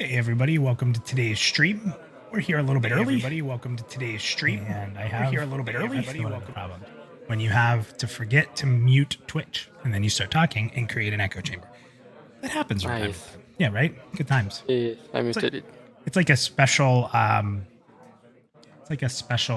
Hey everybody, welcome to today's stream. We're here a little bit early. Everybody, welcome to today's stream. And we're here a little bit early. Everybody, welcome. Problem. When you have to forget to mute Twitch and then you start talking and create an echo chamber. That happens from time to time. Yeah, right? Good times. Yeah, I muted it. It's like a special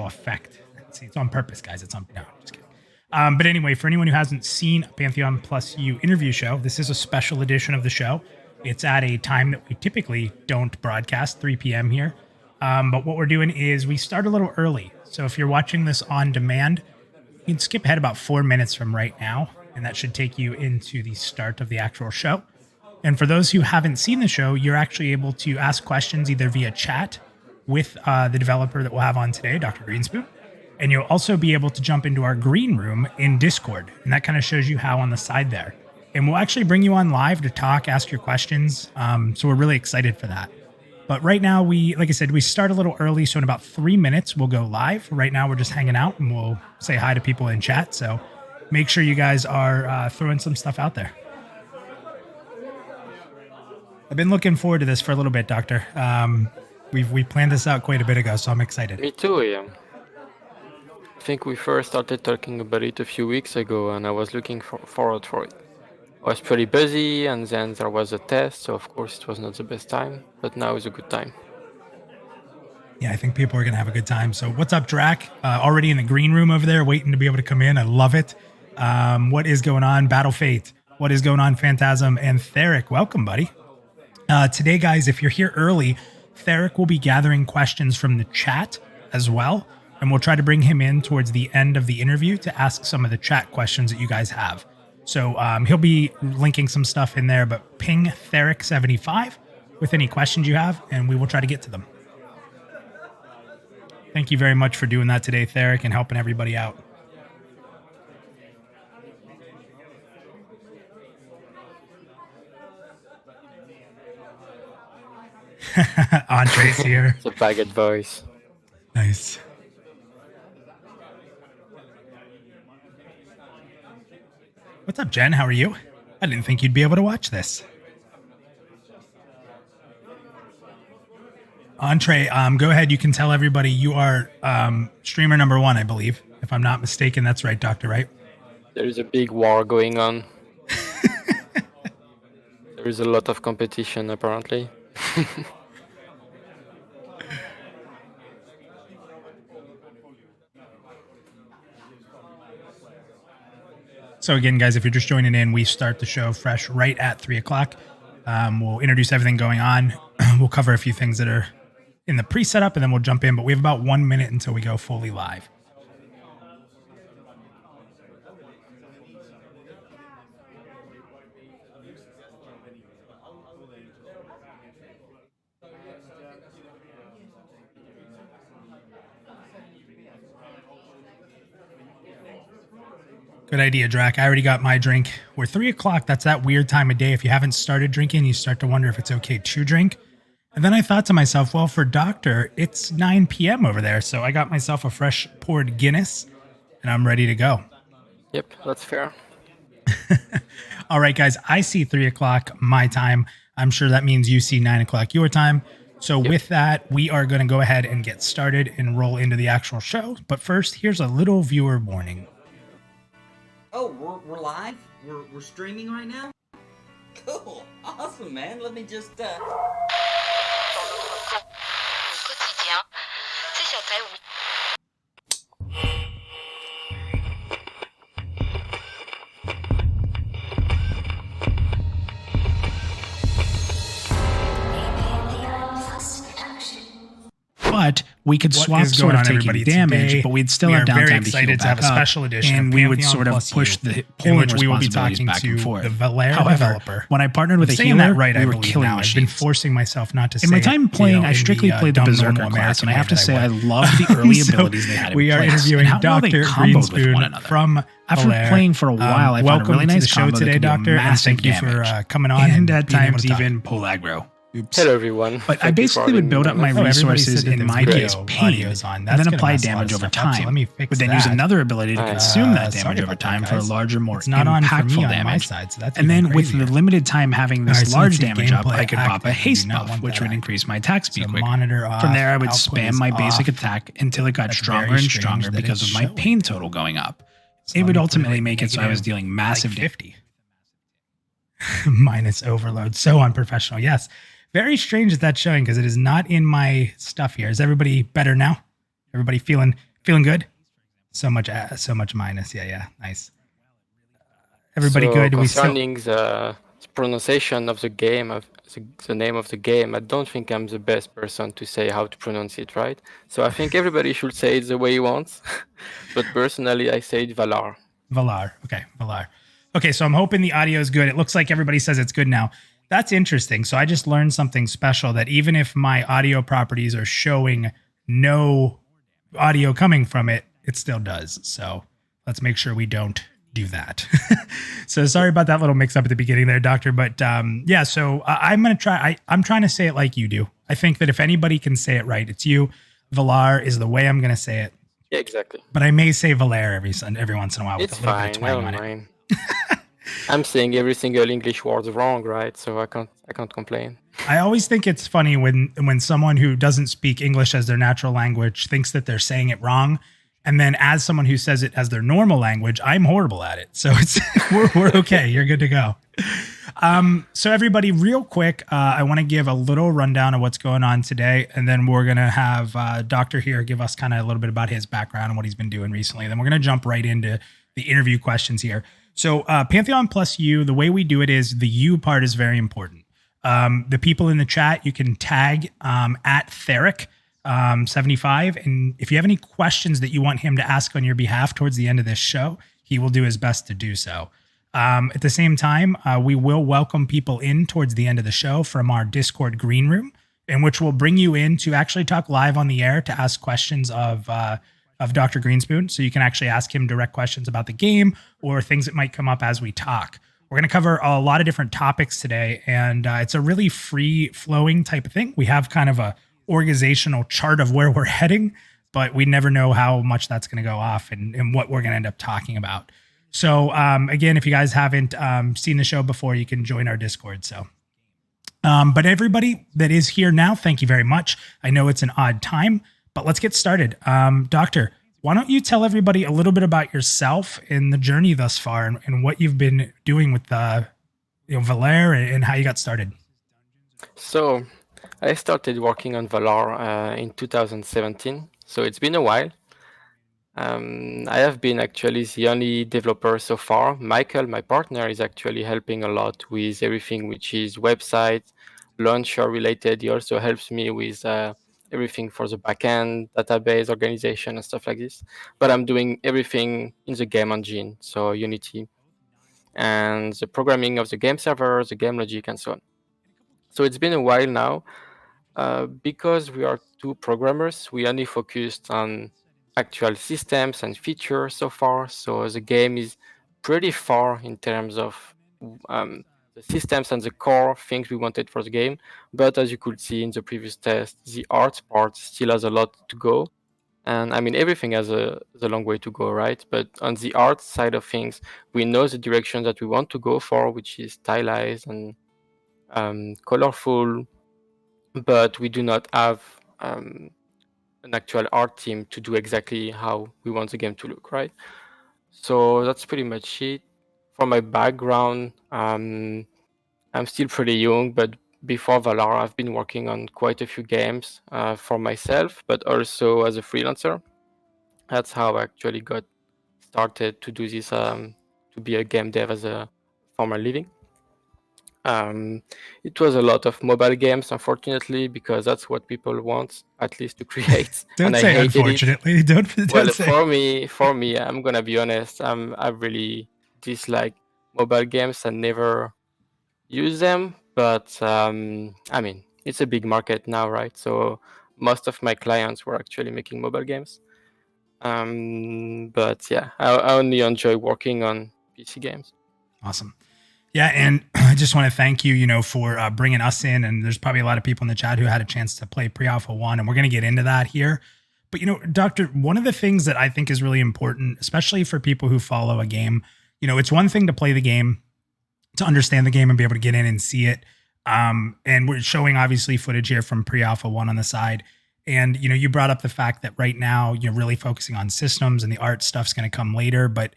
effect. See, it's on purpose, guys. No, I'm just kidding. But anyway, for anyone who hasn't seen a Pantheon PlusYou interview show, this is a special edition of the show. It's at a time that we typically don't broadcast, 3 p.m. here. But what we're doing is we start a little early. So if you're watching this on demand, you can skip ahead about 4 minutes from right now, and that should take you into the start of the actual show. And for those who haven't seen the show, you're actually able to ask questions either via chat with the developer that we'll have on today, Dr. Greenspoon. And you'll also be able to jump into our green room in Discord. And that kind of shows you how on the side there. And we'll actually bring you on live to talk, ask your questions. So we're really excited for that. But right now, like I said, we start a little early. So in about 3 minutes, we'll go live. Right now, we're just hanging out and we'll say hi to people in chat. So make sure you guys are throwing some stuff out there. I've been looking forward to this for a little bit, Doctor. We planned this out quite a bit ago, so I'm excited. Me too, yeah. I think we first started talking about it a few weeks ago, and I was looking forward for it. I was pretty busy, and then there was a test, so of course it was not the best time, but now is a good time. Yeah, I think people are going to have a good time. So what's up, Drac? Already in the green room over there, waiting to be able to come in. I love it. What is going on? Battle Fate. What is going on, Phantasm? And Theric, welcome, buddy. Today, guys, if you're here early, Theric will be gathering questions from the chat as well, and we'll try to bring him in towards the end of the interview to ask some of the chat questions that you guys have. So he'll be linking some stuff in there, but ping Theric75 with any questions you have, and we will try to get to them. Thank you very much for doing that today, Theric, and helping everybody out. Andre's here. It's a baguette voice. Nice. What's up, Jen? How are you? I didn't think you'd be able to watch this. Entree, go ahead. You can tell everybody you are streamer number 1, I believe. If I'm not mistaken, that's right, Doctor, right? There is a big war going on. There is a lot of competition, apparently. So again, guys, if you're just joining in, we start the show fresh right at 3 o'clock. We'll introduce everything going on. We'll cover a few things that are in the pre-setup, and then we'll jump in. But we have about 1 minute until we go fully live. Good idea, Drac. I already got my drink. We're 3 o'clock. That's that weird time of day. If you haven't started drinking, you start to wonder if it's okay to drink. And then I thought to myself, well, for Doctor, it's 9 p.m. over there. So I got myself a fresh poured Guinness, and I'm ready to go. Yep, that's fair. All right, guys. I see 3 o'clock my time. I'm sure that means you see 9 o'clock your time. So with that, we are going to go ahead and get started and roll into the actual show. But first, here's a little viewer warning. Oh, we're live? We're streaming right now? Cool. Awesome, man. Let me just, But we could swap sort of taking damage, but we'd still have downtime to heal back up, and we would sort of push the polling responsibilities back and forth. The Valar developer. When I partnered with a healer, we were killing machines. I've been forcing myself not to say it. In my time playing, I strictly played the Berserker class, and I have to say I love the early abilities they had in place. We are interviewing Dr. Greenspoon from After playing for a while, I found a really nice show today, Doctor, and thank you for coming on. And at times even pull aggro. Oops. Hello, everyone. But I Thank you for basically would having build me, up my Manas. resources in my video base pain, audio's on. and That's then gonna apply mess a lot damage of over stuff up, so time. let me fix Would then use that. another ability to consume that Sorry damage over about that, time for a guys. larger, more It's not on for impactful me on my damage. side, so that's And even then with the crazier. limited time having this Alright, so large let's see, damage up, gameplay I could pop a active. haste We do not buff, want which that would up. increase my attack speed So quicker. monitor off. From there, I would output spam is my basic off. attack until it got That's stronger very and strange stronger that because it's of my showing. pain total going up. So It let would me put ultimately at make it so I was negative, dealing massive like damage. 50. Minus overload. So unprofessional. Yes. Very strange that that's showing because it is not in my stuff here. Is everybody better now? Everybody feeling good? So much minus. Yeah. Nice. Everybody So good? We still concerning the pronunciation of the game, of the name of the game, I don't think I'm the best person to say how to pronounce it, right? So I think everybody should say it the way he wants. But personally, I say it Valar. Valar. Okay, Valar. Okay, so I'm hoping the audio is good. It looks like everybody says it's good now. That's interesting. So I just learned something special that even if my audio properties are showing no audio coming from it, it still does. So let's make sure we don't do that. So sorry about that little mix up at the beginning there, Doctor. But yeah, so I'm going to try. I'm trying to say it like you do. I think that if anybody can say it right, it's you. Valar is the way I'm going to say it. Yeah, exactly. But I may say Valer every once in a while with It's a little bit fine. of I twang don't on it. mind. I'm saying every single English word wrong, right? So I can't complain. I always think it's funny when someone who doesn't speak English as their natural language thinks that they're saying it wrong, and then as someone who says it as their normal language, I'm horrible at it. So it's we're okay. You're good to go. So everybody, real quick, I want to give a little rundown of what's going on today, and then we're gonna have Doctor here give us kind of a little bit about his background and what he's been doing recently. Then we're gonna jump right into the interview questions here. So Pantheon PlusYou, the way we do it is the U part is very important. The people in the chat, you can tag at Theric 75, and if you have any questions that you want him to ask on your behalf towards the end of this show, he will do his best to do so. At the same time, we will welcome people in towards the end of the show from our Discord green room, in which we'll bring you in to actually talk live on the air to ask questions of Dr. Greenspoon. So you can actually ask him direct questions about the game or things that might come up as we talk. We're going to cover a lot of different topics today, and it's a really free-flowing type of thing. We have kind of a organizational chart of where we're heading, but we never know how much that's going to go off and what we're going to end up talking about. So again, if you guys haven't seen the show before, you can join our Discord. So, but everybody that is here now, thank you very much. I know it's an odd time, but let's get started. Doctor, why don't you tell everybody a little bit about yourself and the journey thus far and what you've been doing with Valar and how you got started? So I started working on Valar in 2017. So it's been a while. I have been actually the only developer so far. Michael, my partner, is actually helping a lot with everything which is website, launcher related. He also helps me with everything for the backend, database organization, and stuff like this. But I'm doing everything in the game engine, so Unity, and the programming of the game server, the game logic, and so on. So it's been a while now. Because we are two programmers, we only focused on actual systems and features so far. So the game is pretty far in terms of the systems and the core things we wanted for the game. But as you could see in the previous test, the art part still has a lot to go. And I mean, everything has a long way to go, right? But on the art side of things, we know the direction that we want to go for, which is stylized and colorful, but we do not have an actual art team to do exactly how we want the game to look, right? So that's pretty much it. For my background, I'm still pretty young, but before Valar, I've been working on quite a few games for myself, but also as a freelancer. That's how I actually got started to do this, to be a game dev as a formal living. It was a lot of mobile games, unfortunately, because that's what people want, at least to create. Don't and say I hated unfortunately. It. Don't Well, say. for me, I'm gonna be honest. I really dislike mobile games and never use them. But I mean, it's a big market now, right? So most of my clients were actually making mobile games. But yeah, I only enjoy working on PC games. Awesome. Yeah, and I just want to thank you, for bringing us in. And there's probably a lot of people in the chat who had a chance to play Pre-Alpha 1, and we're going to get into that here. But, Doctor, one of the things that I think is really important, especially for people who follow a game, it's one thing to play the game, to understand the game and be able to get in and see it. And we're showing obviously footage here from Pre-Alpha 1 on the side. And, you brought up the fact that right now you're really focusing on systems and the art stuff's going to come later. But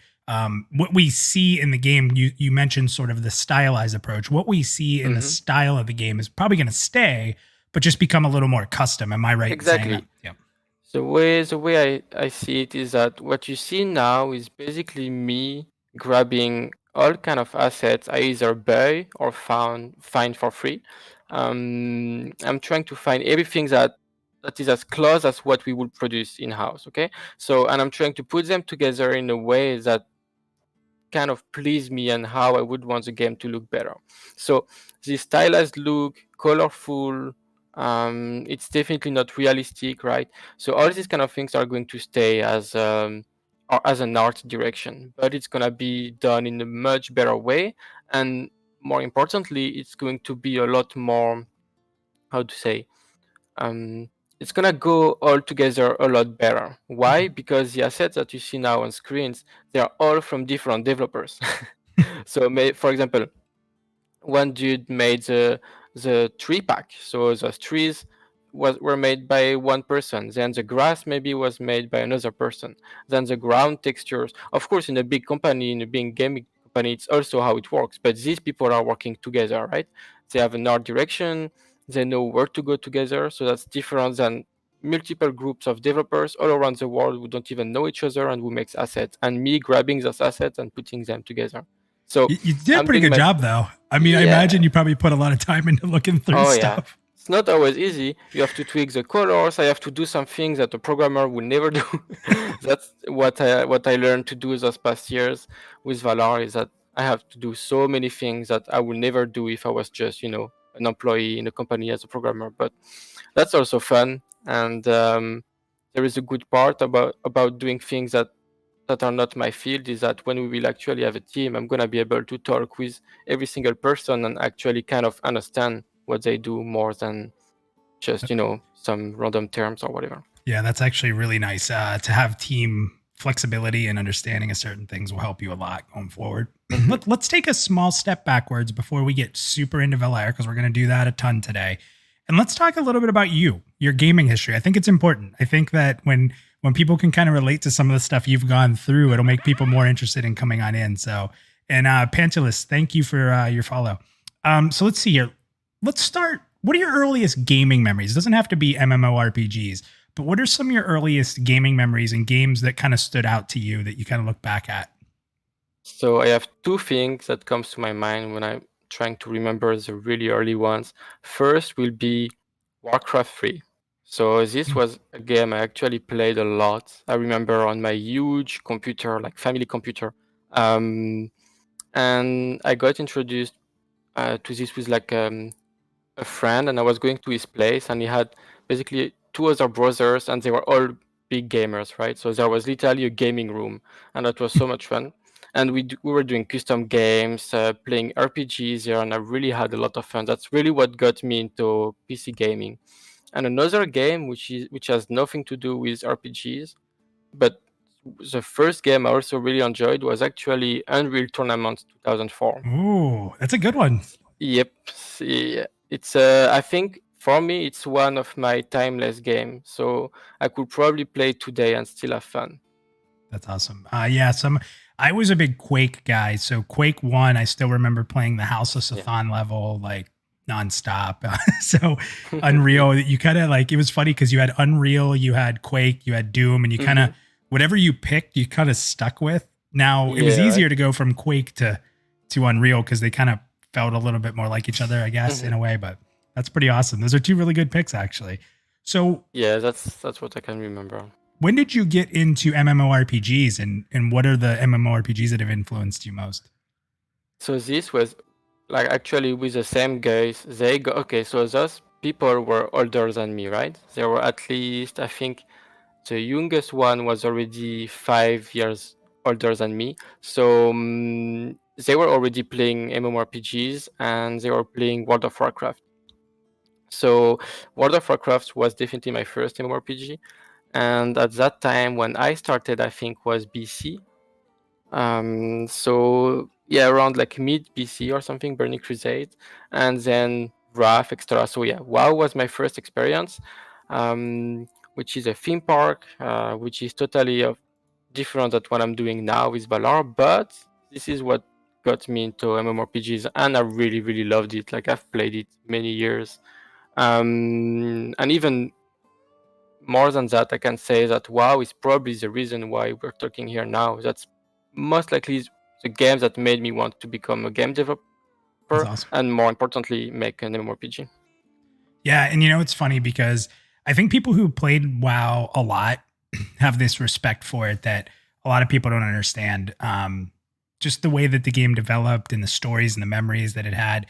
what we see in the game, you mentioned sort of the stylized approach. What we see in the style of the game is probably going to stay, but just become a little more custom. Am I right in saying Exactly. that? Yeah. The way I see it is that what you see now is basically me grabbing all kind of assets I either buy or find for free. I'm trying to find everything that is as close as what we would produce in-house. Okay, so and I'm trying to put them together in a way that kind of please me and how I would want the game to look better. So the stylized look, colorful, it's definitely not realistic, right? So all these kind of things are going to stay as or as an art direction, but it's gonna be done in a much better way, and more importantly, it's going to be a lot more, how to say, um, it's gonna go all together a lot better. Why? Because the assets that you see now on screens, they are all from different developers. So, for example, one dude made the tree pack. So those trees were made by one person. Then the grass maybe was made by another person. Then the ground textures. Of course, in a big company, in a big gaming company, it's also how it works. But these people are working together, right? They have an art direction. They know where to go together. So that's different than multiple groups of developers all around the world who don't even know each other and who makes assets. And me grabbing those assets and putting them together. So You did a I'm pretty doing good my job, though. I mean, I yeah. imagine you probably put a lot of time into looking through Oh yeah. stuff. It's not always easy. You have to tweak the colors. I have to do some things that a programmer will never do. That's what I learned to do those past years with Valar, is that I have to do so many things that I would never do if I was just, an employee in a company as a programmer. But that's also fun, and there is a good part about doing things that are not my field, is that when we will actually have a team, I'm going to be able to talk with every single person and actually kind of understand what they do more than just, some random terms or whatever. Yeah, that's actually really nice. To have team flexibility and understanding of certain things will help you a lot going forward. Let's take a small step backwards before we get super into Valar, because we're going to do that a ton today. And let's talk a little bit about your gaming history. I think it's important. I think that when people can kind of relate to some of the stuff you've gone through, it'll make people more interested in coming on in. So, and Pantulus, thank you for your follow. So let's see here. Let's start. What are your earliest gaming memories? It doesn't have to be MMORPGs, but what are some of your earliest gaming memories and games that kind of stood out to you that you kind of look back at? So I have two things that comes to my mind when I'm trying to remember the really early ones. First will be Warcraft 3. So this was a game I actually played a lot. I remember on my huge computer, like family computer. And I got introduced to this with like a friend, and I was going to his place, and he had basically two other brothers, and they were all big gamers, right? So there was literally a gaming room, and that was so much fun. And we were doing custom games, playing RPGs there, and I really had a lot of fun. That's really what got me into PC gaming. And another game which has nothing to do with RPGs, but the first game I also really enjoyed was actually Unreal Tournament 2004. Ooh, that's a good one. Yep. It's I think for me it's one of my timeless games. So I could probably play today and still have fun. That's awesome. Yeah, I was a big Quake guy. So Quake 1, I still remember playing the House of Sathan level like nonstop. So Unreal, you kind of like, it was funny because you had Unreal, you had Quake, you had Doom, and you kind of whatever you picked, you kind of stuck with. Now it was easier to go from Quake to Unreal because they kind of felt a little bit more like each other, I guess, in a way. But that's pretty awesome. Those are two really good picks, actually. So yeah, that's what I can remember. When did you get into MMORPGs, and what are the MMORPGs that have influenced you most? So this was like actually with the same guys. So those people were older than me, right? They were at least, I think, the youngest one was already 5 years older than me. So they were already playing MMORPGs and they were playing World of Warcraft. So World of Warcraft was definitely my first MMORPG. And at that time when I started, I think was BC. So yeah, around like mid BC or something, Burning Crusade, and then Wrath, etc. So yeah, WoW was my first experience, which is a theme park, which is totally different than what I'm doing now with Valar. But this is what got me into MMORPGs, and I really, really loved it. Like I've played it many years, and even more than that, I can say that WoW is probably the reason why we're talking here now. That's most likely the game that made me want to become a game developer, That's awesome. and more importantly, make an MMORPG. Yeah, and it's funny because I think people who played WoW a lot have this respect for it that a lot of people don't understand. Just the way that the game developed and the stories and the memories that it had.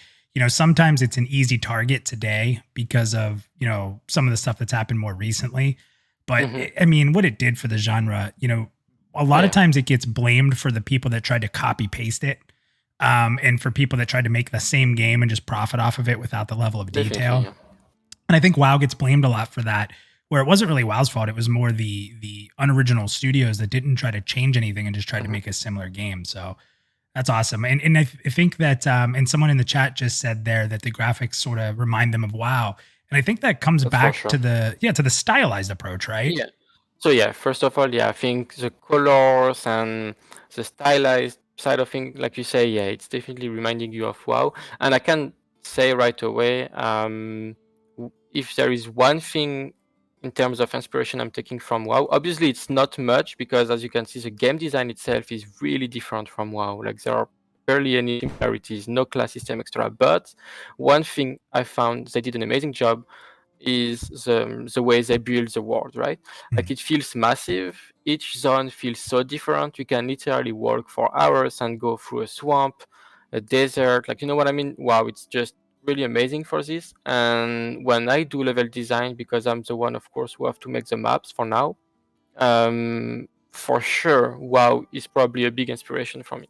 Sometimes it's an easy target today because of some of the stuff that's happened more recently. But I mean, what it did for the genre, a lot of times it gets blamed for the people that tried to copy paste it. And for people that tried to make the same game and just profit off of it without the level of detail. Yeah. And I think WoW gets blamed a lot for that, where it wasn't really WoW's fault. It was more the unoriginal studios that didn't try to change anything and just tried to make a similar game. So that's awesome. And I think that, and someone in the chat just said there that the graphics sort of remind them of WoW. And I think that comes That's back for to the stylized approach, right? Yeah. So yeah, first of all, yeah, I think the colors and the stylized side of things, like you say, yeah, it's definitely reminding you of WoW. And I can say right away, if there is one thing in terms of inspiration I'm taking from WoW, obviously it's not much because as you can see, the game design itself is really different from WoW. Like there are barely any similarities, no class system extra. But one thing I found they did an amazing job is the way they build the world, right? Like it feels massive. Each zone feels so different. You can literally walk for hours and go through a swamp, a desert. Like, you know what I mean? Wow, it's just really amazing for this. And when I do level design, because I'm the one, of course, who have to make the maps for now, for sure, WoW is probably a big inspiration for me.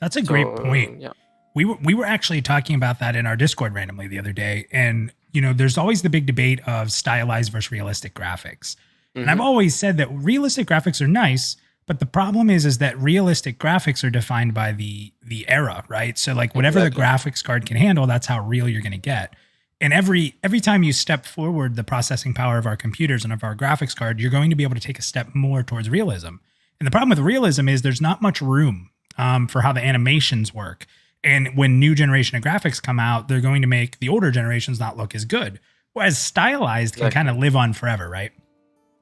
That's a great point. Yeah. We were actually talking about that in our Discord randomly the other day. And, there's always the big debate of stylized versus realistic graphics. And I've always said that realistic graphics are nice, but the problem is that realistic graphics are defined by the era, right? So like whatever the graphics card can handle, that's how real you're going to get. And every time you step forward the processing power of our computers and of our graphics card, you're going to be able to take a step more towards realism. And the problem with realism is there's not much room for how the animations work. And when new generation of graphics come out, they're going to make the older generations not look as good. Whereas stylized can kind of live on forever, right?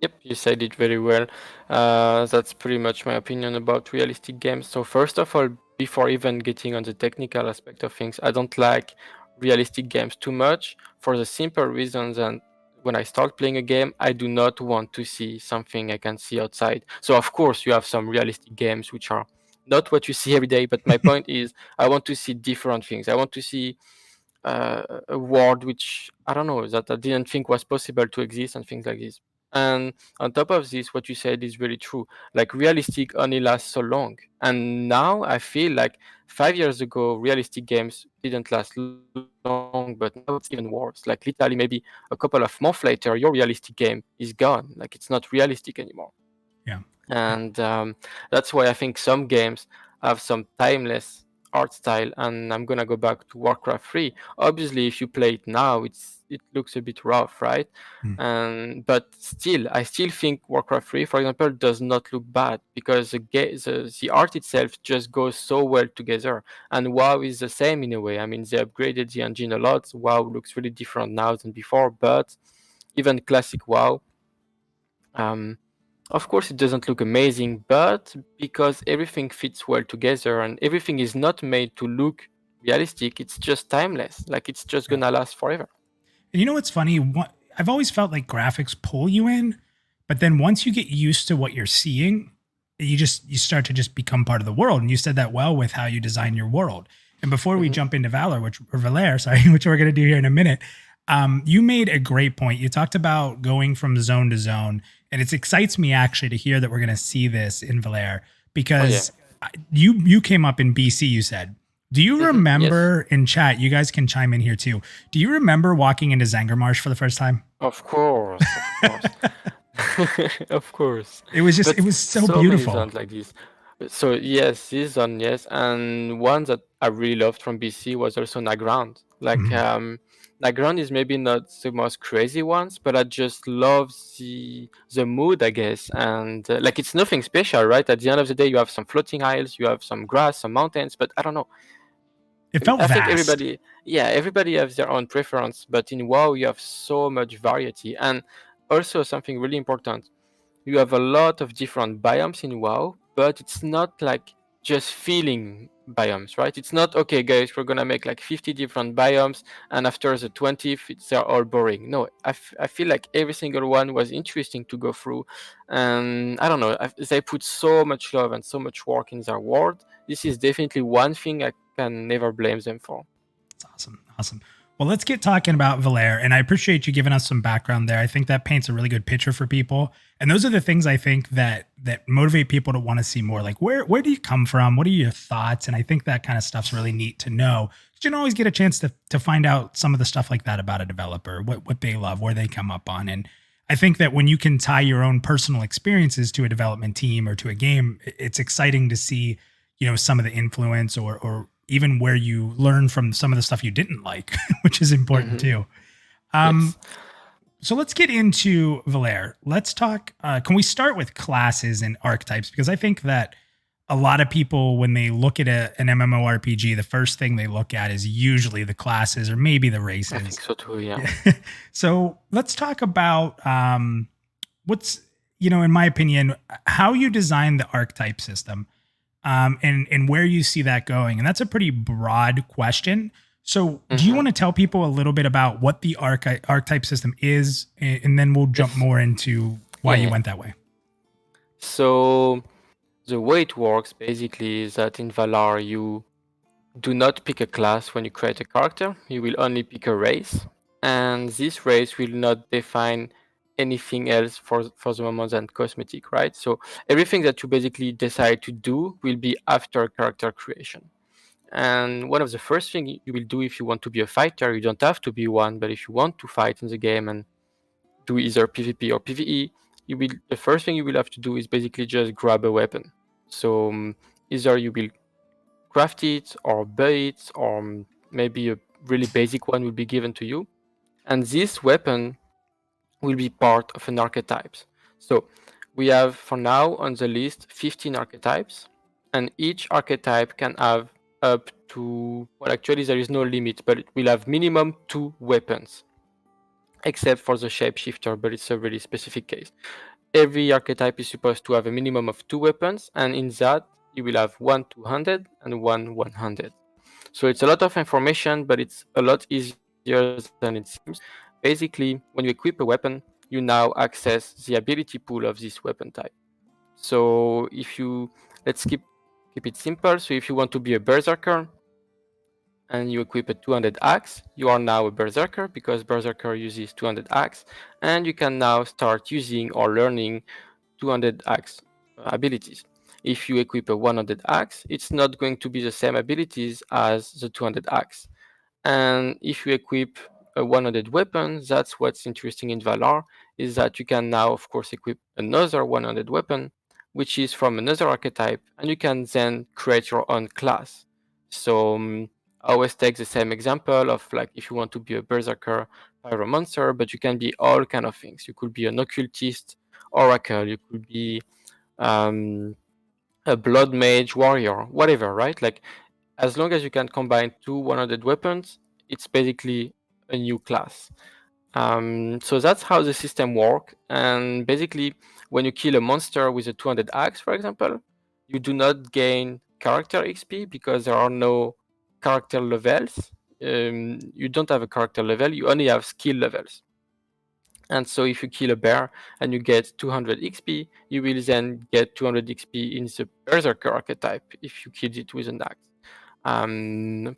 Yep, you said it very well. That's pretty much my opinion about realistic games. So first of all, before even getting on the technical aspect of things, I don't like realistic games too much for the simple reason that when I start playing a game, I do not want to see something I can see outside. So of course you have some realistic games which are not what you see every day, but my point is I want to see different things. I want to see a world which I don't know that I didn't think was possible to exist and things like this. And on top of this, what you said is really true. Like realistic only lasts so long, and now I feel like 5 years ago realistic games didn't last long, but now it's even worse. Like literally, maybe a couple of months later, your realistic game is gone. Like it's not realistic anymore. Yeah. And that's why I think some games have some timeless art style. And I'm gonna go back to Warcraft 3. Obviously, if you play it now, it looks a bit rough, right? But still, I still think Warcraft 3, for example, does not look bad because the art itself just goes so well together. And WoW is the same in a way. I mean, they upgraded the engine a lot. WoW looks really different now than before, but even classic WoW. Of course, it doesn't look amazing, but because everything fits well together and everything is not made to look realistic, it's just timeless. Like it's just gonna last forever. And you know what's funny? I've always felt like graphics pull you in, but then once you get used to what you're seeing, you start to just become part of the world. And you said that well with how you design your world. And before we jump into Valar, which we're going to do here in a minute, you made a great point. You talked about going from zone to zone, and it excites me actually to hear that we're going to see this in Valar because you came up in BC, you said. Do you remember in chat, you guys can chime in here too. Do you remember walking into Zangarmarsh for the first time? Of course, of course. Of course. It was just, But it was so many beautiful. zones like this. So yes, this zone, yes. And one that I really loved from BC was also Nagrand. Like Nagrand is maybe not the most crazy ones, but I just love the mood, I guess. And like it's nothing special, right? At the end of the day, you have some floating isles, you have some grass, some mountains, but I don't know. It felt I think vast. everybody has their own preference, but in WoW you have so much variety. And also something really important, you have a lot of different biomes in WoW, but it's not like just feeling biomes, right? It's not, okay guys, we're gonna make like 50 different biomes and after the 20th they're all boring. No, I feel like every single one was interesting to go through, and I don't know, they put so much love and so much work in their world. This is definitely one thing I can never blame them for. It's awesome. Awesome. Well, let's get talking about Valar. And I appreciate you giving us some background there. I think that paints a really good picture for people. And those are the things I think that motivate people to want to see more. Like where do you come from? What are your thoughts? And I think that kind of stuff's really neat to know. You don't always get a chance to find out some of the stuff like that about a developer, what they love, where they come up on. And I think that when you can tie your own personal experiences to a development team or to a game, it's exciting to see, some of the influence or even where you learn from some of the stuff you didn't like, which is important too. Yes. So let's get into Valar. Let's talk. Can we start with classes and archetypes? Because I think that a lot of people, when they look at an MMORPG, the first thing they look at is usually the classes or maybe the races. I think so too, yeah. So let's talk about what's, in my opinion, how you design the archetype system. And where you see that going. And that's a pretty broad question. So do you want to tell people a little bit about what the archetype system is? And then we'll jump more into why you went that way. So the way it works basically is that in Valar, you do not pick a class when you create a character. You will only pick a race. And this race will not define anything else for the moment than cosmetic, right? So everything that you basically decide to do will be after character creation. And one of the first things you will do if you want to be a fighter, you don't have to be one, but if you want to fight in the game and do either PvP or PvE, the first thing you will have to do is basically just grab a weapon. So either you will craft it or buy it, or maybe a really basic one will be given to you. And this weapon will be part of an archetype. So we have for now on the list 15 archetypes, and each archetype can have up to, well, actually there is no limit, but it will have minimum 2 weapons, except for the shapeshifter, but it's a really specific case. Every archetype is supposed to have a minimum of 2 weapons, and in that you will have one 200 and one 100. So it's a lot of information, but it's a lot easier than it seems. Basically, when you equip a weapon, you now access the ability pool of this weapon type. So let's keep it simple. So if you want to be a berserker and you equip a 200 axe, you are now a berserker because berserker uses 200 axe, and you can now start using or learning 200 axe abilities. If you equip a 100 axe, it's not going to be the same abilities as the 200 axe. And if you equip a 100 weapon, that's what's interesting in Valar, is that you can now, of course, equip another 100 weapon, which is from another archetype, and you can then create your own class. So I always take the same example of, like, if you want to be a berserker, pyromancer, but you can be all kind of things. You could be an occultist, oracle, you could be a blood mage, warrior, whatever, right? Like, as long as you can combine 2 100 weapons, it's basically a new class. So that's how the system works. And basically, when you kill a monster with a 200 axe, for example, you do not gain character XP because there are no character levels. You don't have a character level, you only have skill levels. And so if you kill a bear and you get 200 XP, you will then get 200 XP in the berserker archetype if you kill it with an axe.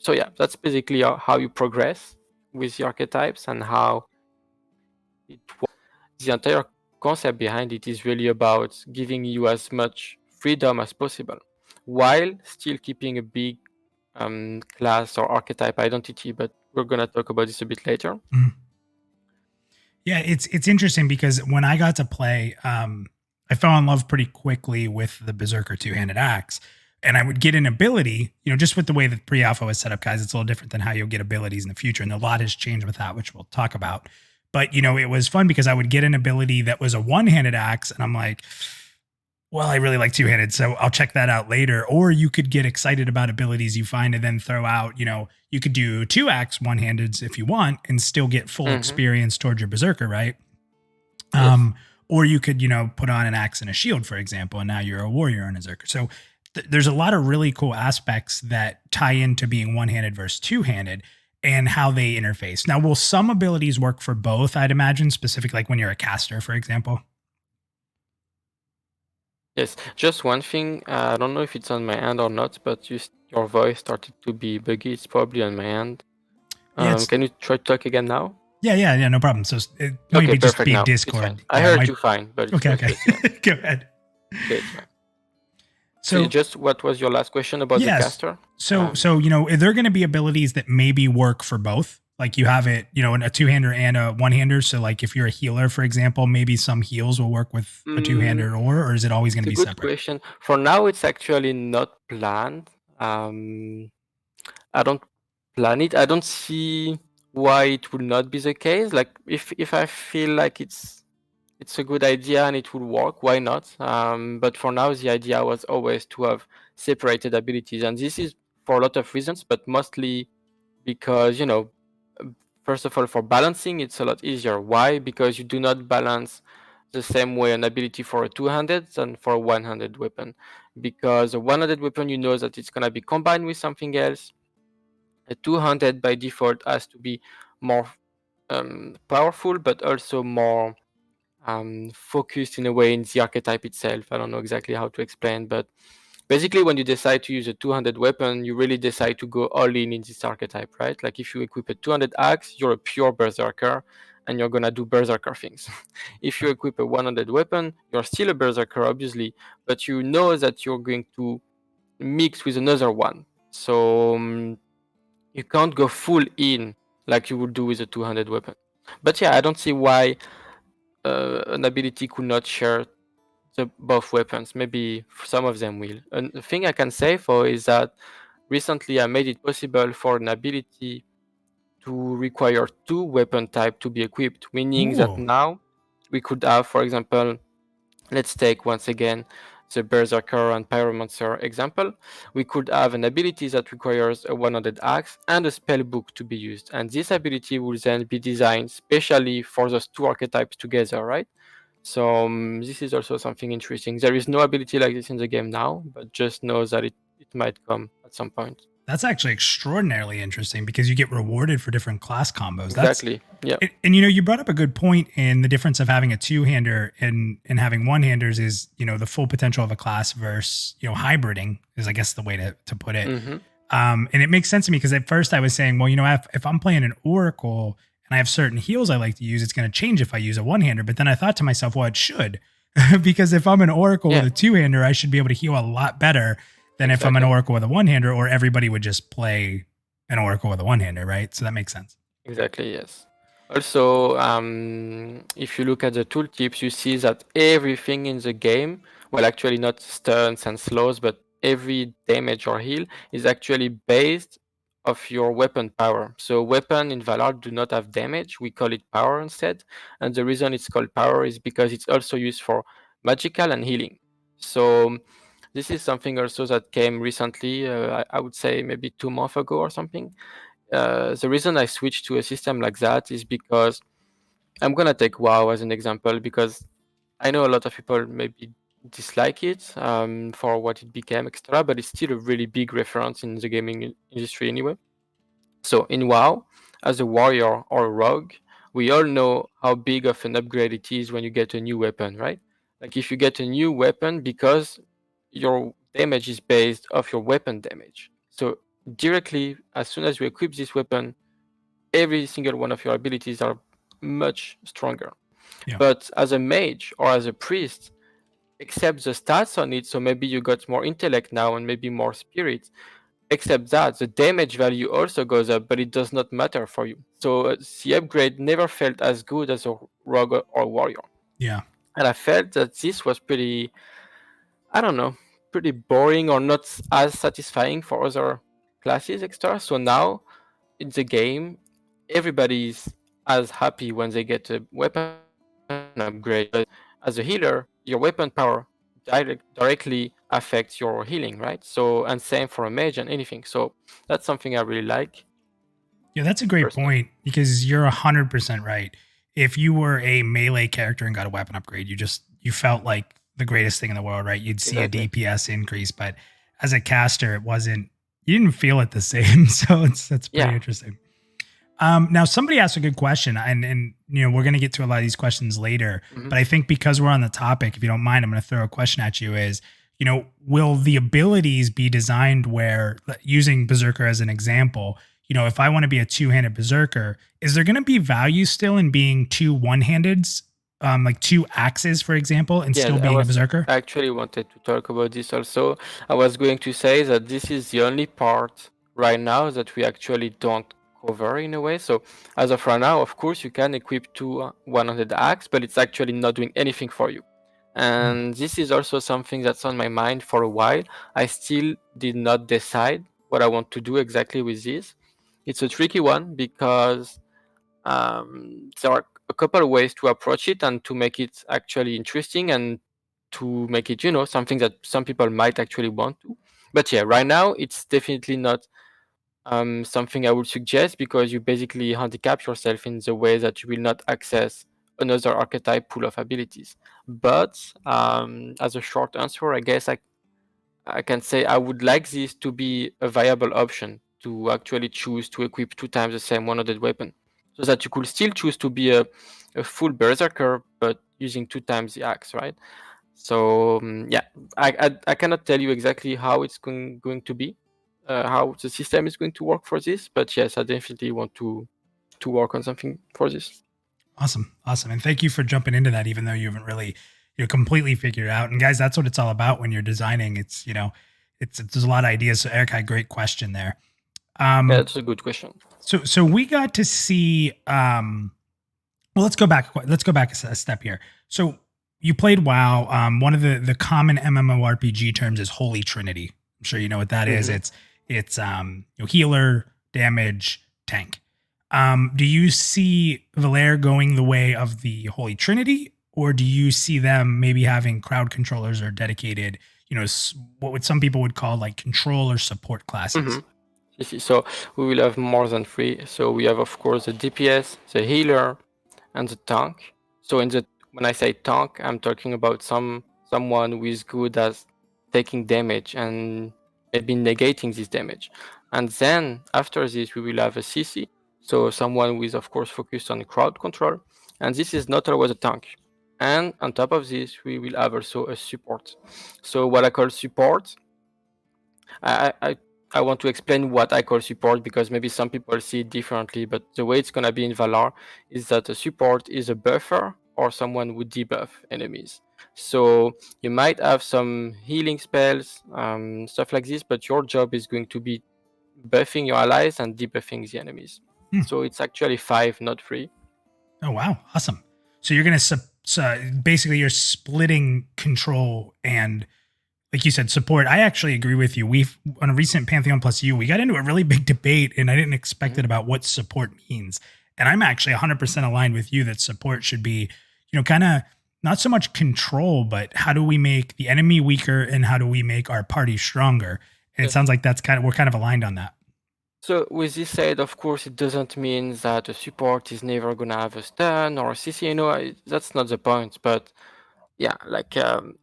So yeah, that's basically how you progress with the archetypes and how it works. The entire concept behind it is really about giving you as much freedom as possible. while still keeping a big class or archetype identity. But we're gonna talk about this a bit later. Yeah, it's interesting because when I got to play, I fell in love pretty quickly with the Berserker two-handed axe. And I would get an ability, just with the way that pre-alpha was set up, guys, it's a little different than how you'll get abilities in the future. And a lot has changed with that, which we'll talk about. But, it was fun because I would get an ability that was a one-handed axe. And I'm like, well, I really like two-handed, so I'll check that out later. Or you could get excited about abilities you find and then throw out, you could do 2-axe one-handeds if you want and still get full experience towards your Berserker, right? Yes. Or you could, put on an axe and a shield, for example, and now you're a warrior and a Berserker. So there's a lot of really cool aspects that tie into being one-handed versus two-handed and how they interface. Now, will some abilities work for both, I'd imagine, specifically like when you're a caster, for example? Yes, just one thing. I don't know if it's on my end or not, but your voice started to be buggy. It's probably on my end. Can you try to talk again now? Yeah, no problem. So it might Okay, be just perfect be now. Discord. I heard you fine, but it's okay. Go ahead. Okay, it's fine. So just what was your last question about the caster? So are there going to be abilities that maybe work for both? Like you have it, a two-hander and a one-hander. So like if you're a healer, for example, maybe some heals will work with a two-hander or is it always going to be separate? Good question. For now, it's actually not planned. I don't plan it. I don't see why it would not be the case. Like if I feel like it's a good idea and it will work, why not? But for now, the idea was always to have separated abilities. And this is for a lot of reasons, but mostly because, first of all, for balancing, it's a lot easier. Why? Because you do not balance the same way an ability for a two-handed than for a one-handed weapon. Because a one-handed weapon, you know that it's going to be combined with something else. A two-handed by default has to be more powerful, but also more focused in a way in the archetype itself. I don't know exactly how to explain, but basically when you decide to use a two-handed weapon, you really decide to go all in this archetype, right? Like if you equip a two-handed axe, you're a pure berserker and you're gonna do berserker things. If you equip a one-handed weapon, you're still a berserker, obviously, but you know that you're going to mix with another one. So you can't go full in like you would do with a two-handed weapon. But yeah, I don't see why an ability could not share both weapons. Maybe some of them will. And the thing I can say for is that recently I made it possible for an ability to require two weapon type to be equipped, meaning that now we could have, for example, let's take once again the Berserker and Pyromancer example. We could have an ability that requires a one-handed axe and a spell book to be used. And this ability will then be designed specially for those two archetypes together, right? So this is also something interesting. There is no ability like this in the game now, but just know that it might come at some point. That's actually extraordinarily interesting because you get rewarded for different class combos. Exactly. Yeah. And you brought up a good point in the difference of having a two-hander and having one-handers is, the full potential of a class versus, hybriding is, I guess, the way to put it. And it makes sense to me because at first I was saying, well, if I'm playing an Oracle and I have certain heals I like to use, it's going to change if I use a one-hander. But then I thought to myself, well, it should. Because if I'm an Oracle with a two-hander, I should be able to heal a lot better than if I'm an Oracle with a one-hander, or everybody would just play an Oracle with a one-hander, right? So that makes sense. Exactly, yes. Also, if you look at the tooltips, you see that everything in the game, well, actually not stuns and slows, but every damage or heal is actually based off your weapon power. So weapon in Valar do not have damage. We call it power instead. And the reason it's called power is because it's also used for magical and healing. So this is something also that came recently, I would say maybe 2 months ago or something. The reason I switched to a system like that is because I'm going to take WoW as an example, because I know a lot of people maybe dislike it for what it became extra, but it's still a really big reference in the gaming industry anyway. So in WoW, as a warrior or a rogue, we all know how big of an upgrade it is when you get a new weapon, right? Like if you get a new weapon, because your damage is based off your weapon damage. So directly, as soon as you equip this weapon, every single one of your abilities are much stronger. Yeah. But as a mage or as a priest, except the stats on it. So maybe you got more intellect now and maybe more spirit. Except that the damage value also goes up, but it does not matter for you. So the upgrade never felt as good as a rogue or warrior. Yeah. And I felt that this was pretty, I don't know, pretty boring or not as satisfying for other classes extra. So now in the game, everybody's as happy when they get a weapon upgrade. But as a healer, your weapon power directly affects your healing, right? So, and same for a mage and anything. So that's something I really like. Yeah, that's a great Personally. point because you're 100% right. If you were a melee character and got a weapon upgrade, you felt like the greatest thing in the world, right? You'd see Exactly. a DPS increase, but as a caster, it wasn't. You didn't feel it the same. So that's pretty interesting. Now somebody asked a good question, and we're gonna get to a lot of these questions later. Mhm. But I think because we're on the topic, if you don't mind, I'm gonna throw a question at you. Is will the abilities be designed where, using Berserker as an example, if I want to be a two-handed Berserker, is there gonna be value still in being two one-handeds, like two axes, for example, and still being a Berserker? I actually wanted to talk about this also. I was going to say that this is the only part right now that we actually don't cover in a way. So as of right now, of course, you can equip two 100 axe, but it's actually not doing anything for you. And this is also something that's on my mind for a while. I still did not decide what I want to do exactly with this. It's a tricky one because there are a couple of ways to approach it and to make it actually interesting and to make it, something that some people might actually want to. But yeah, right now it's definitely not something I would suggest because you basically handicap yourself in the way that you will not access another archetype pool of abilities. But as a short answer, I guess I can say I would like this to be a viable option to actually choose to equip 2 times the same 100 weapon, so that you could still choose to be a full berserker, but using 2 times the axe, right? So yeah, I cannot tell you exactly how it's going to be, how the system is going to work for this, but yes, I definitely want to work on something for this. Awesome. And thank you for jumping into that, even though you haven't really completely figured it out. And guys, that's what it's all about when you're designing. It's it's there's a lot of ideas. So Eric had a great question there. Yeah, that's a good question. So we got to see. Well, let's go back a step here. So you played WoW. One of the common MMORPG terms is Holy Trinity. I'm sure you know what that is. It's healer, damage, tank. Do you see Valar going the way of the Holy Trinity, or do you see them maybe having crowd controllers or dedicated, what some people would call like control or support classes? So we will have more than 3. So we have, of course, the DPS, the healer, and the tank. So when I say tank, I'm talking about someone who is good at taking damage and maybe negating this damage. And then after this, we will have a CC. So someone who is, of course, focused on crowd control. And this is not always a tank. And on top of this, we will have also a support. So what I call support, I want to explain what I call support because maybe some people see it differently, but the way it's gonna be in Valar is that a support is a buffer or someone who debuff enemies. So you might have some healing spells, stuff like this, but your job is going to be buffing your allies and debuffing the enemies. So it's actually 5, not 3. Oh wow, awesome! So you're gonna basically you're splitting control and, like you said, support. I actually agree with you. We've on a recent Pantheon PlusYou, we got into a really big debate, and I didn't expect it about what support means. And I'm actually 100% aligned with you that support should be, kind of not so much control, but how do we make the enemy weaker and how do we make our party stronger? And it sounds like we're kind of aligned on that. So with this said, of course, it doesn't mean that a support is never gonna have a stun or a CC. That's not the point. But yeah,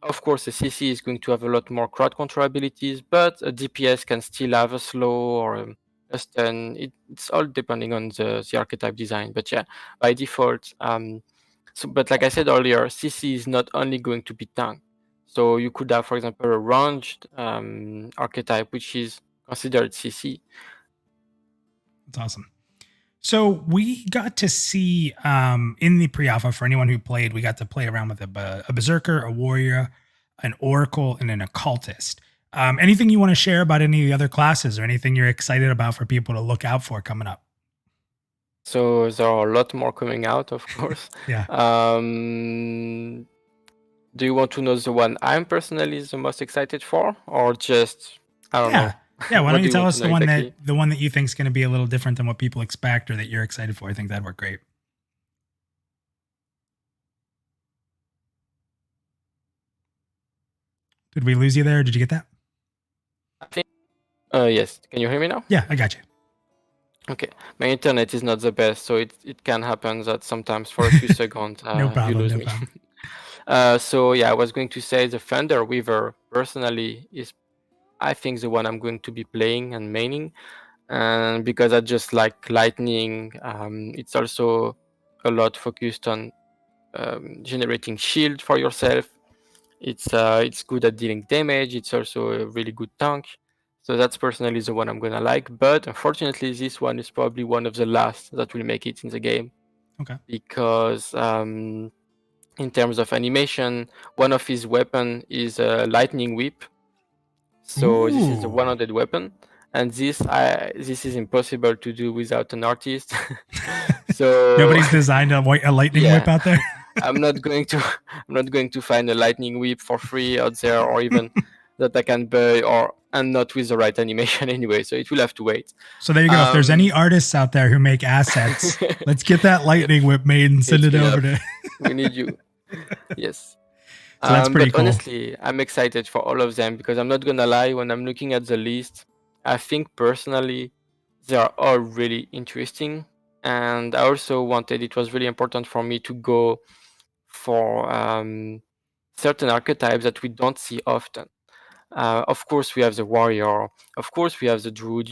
of course, a CC is going to have a lot more crowd control abilities, but a DPS can still have a slow or a stun. It's all depending on the archetype design. But yeah, by default, but like I said earlier, CC is not only going to be tank. So you could have, for example, a ranged archetype, which is considered CC. That's awesome. So we got to see in the pre-alpha, for anyone who played, we got to play around with a berserker, a warrior, an oracle, and an occultist. Anything you want to share about any of the other classes, or anything you're excited about for people to look out for coming up? So there are a lot more coming out, of course. Yeah. Do you want to know the one I'm personally the most excited for, or just I don't know? Yeah, why What don't you do tell want us to the know one exactly? that you think is going to be a little different than what people expect, or that you're excited for? I think that'd work great. Did we lose you there? Did you get that? I think. Yes. Can you hear me now? Yeah, I got you. Okay. My internet is not the best, so it can happen that sometimes for a few seconds No problem. you lose No me. problem. So yeah, I was going to say the Thunder Weaver personally is, I think, the one I'm going to be playing and maining, and because I just like lightning. It's also a lot focused on generating shield for yourself. It's good at dealing damage. It's also a really good tank. So that's personally the one I'm gonna like. But unfortunately, this one is probably one of the last that will make it in the game. Okay. Because in terms of animation, one of his weapon is a lightning whip. So this is the Ooh. 100 weapon, and this is impossible to do without an artist. So Nobody's designed a lightning Yeah. whip out there. I'm not going to find a lightning whip for free out there, or even that I can buy, and not with the right animation anyway. So it will have to wait. So there you go. If there's any artists out there who make assets, let's get that lightning whip made and send Hit it me over up. to. We need you. Yes. So that's pretty but cool. honestly, I'm excited for all of them because I'm not gonna lie. When I'm looking at the list, I think personally they are all really interesting, and I also wanted. It was really important for me to go for certain archetypes that we don't see often. Of course, we have the warrior. Of course, we have the druid.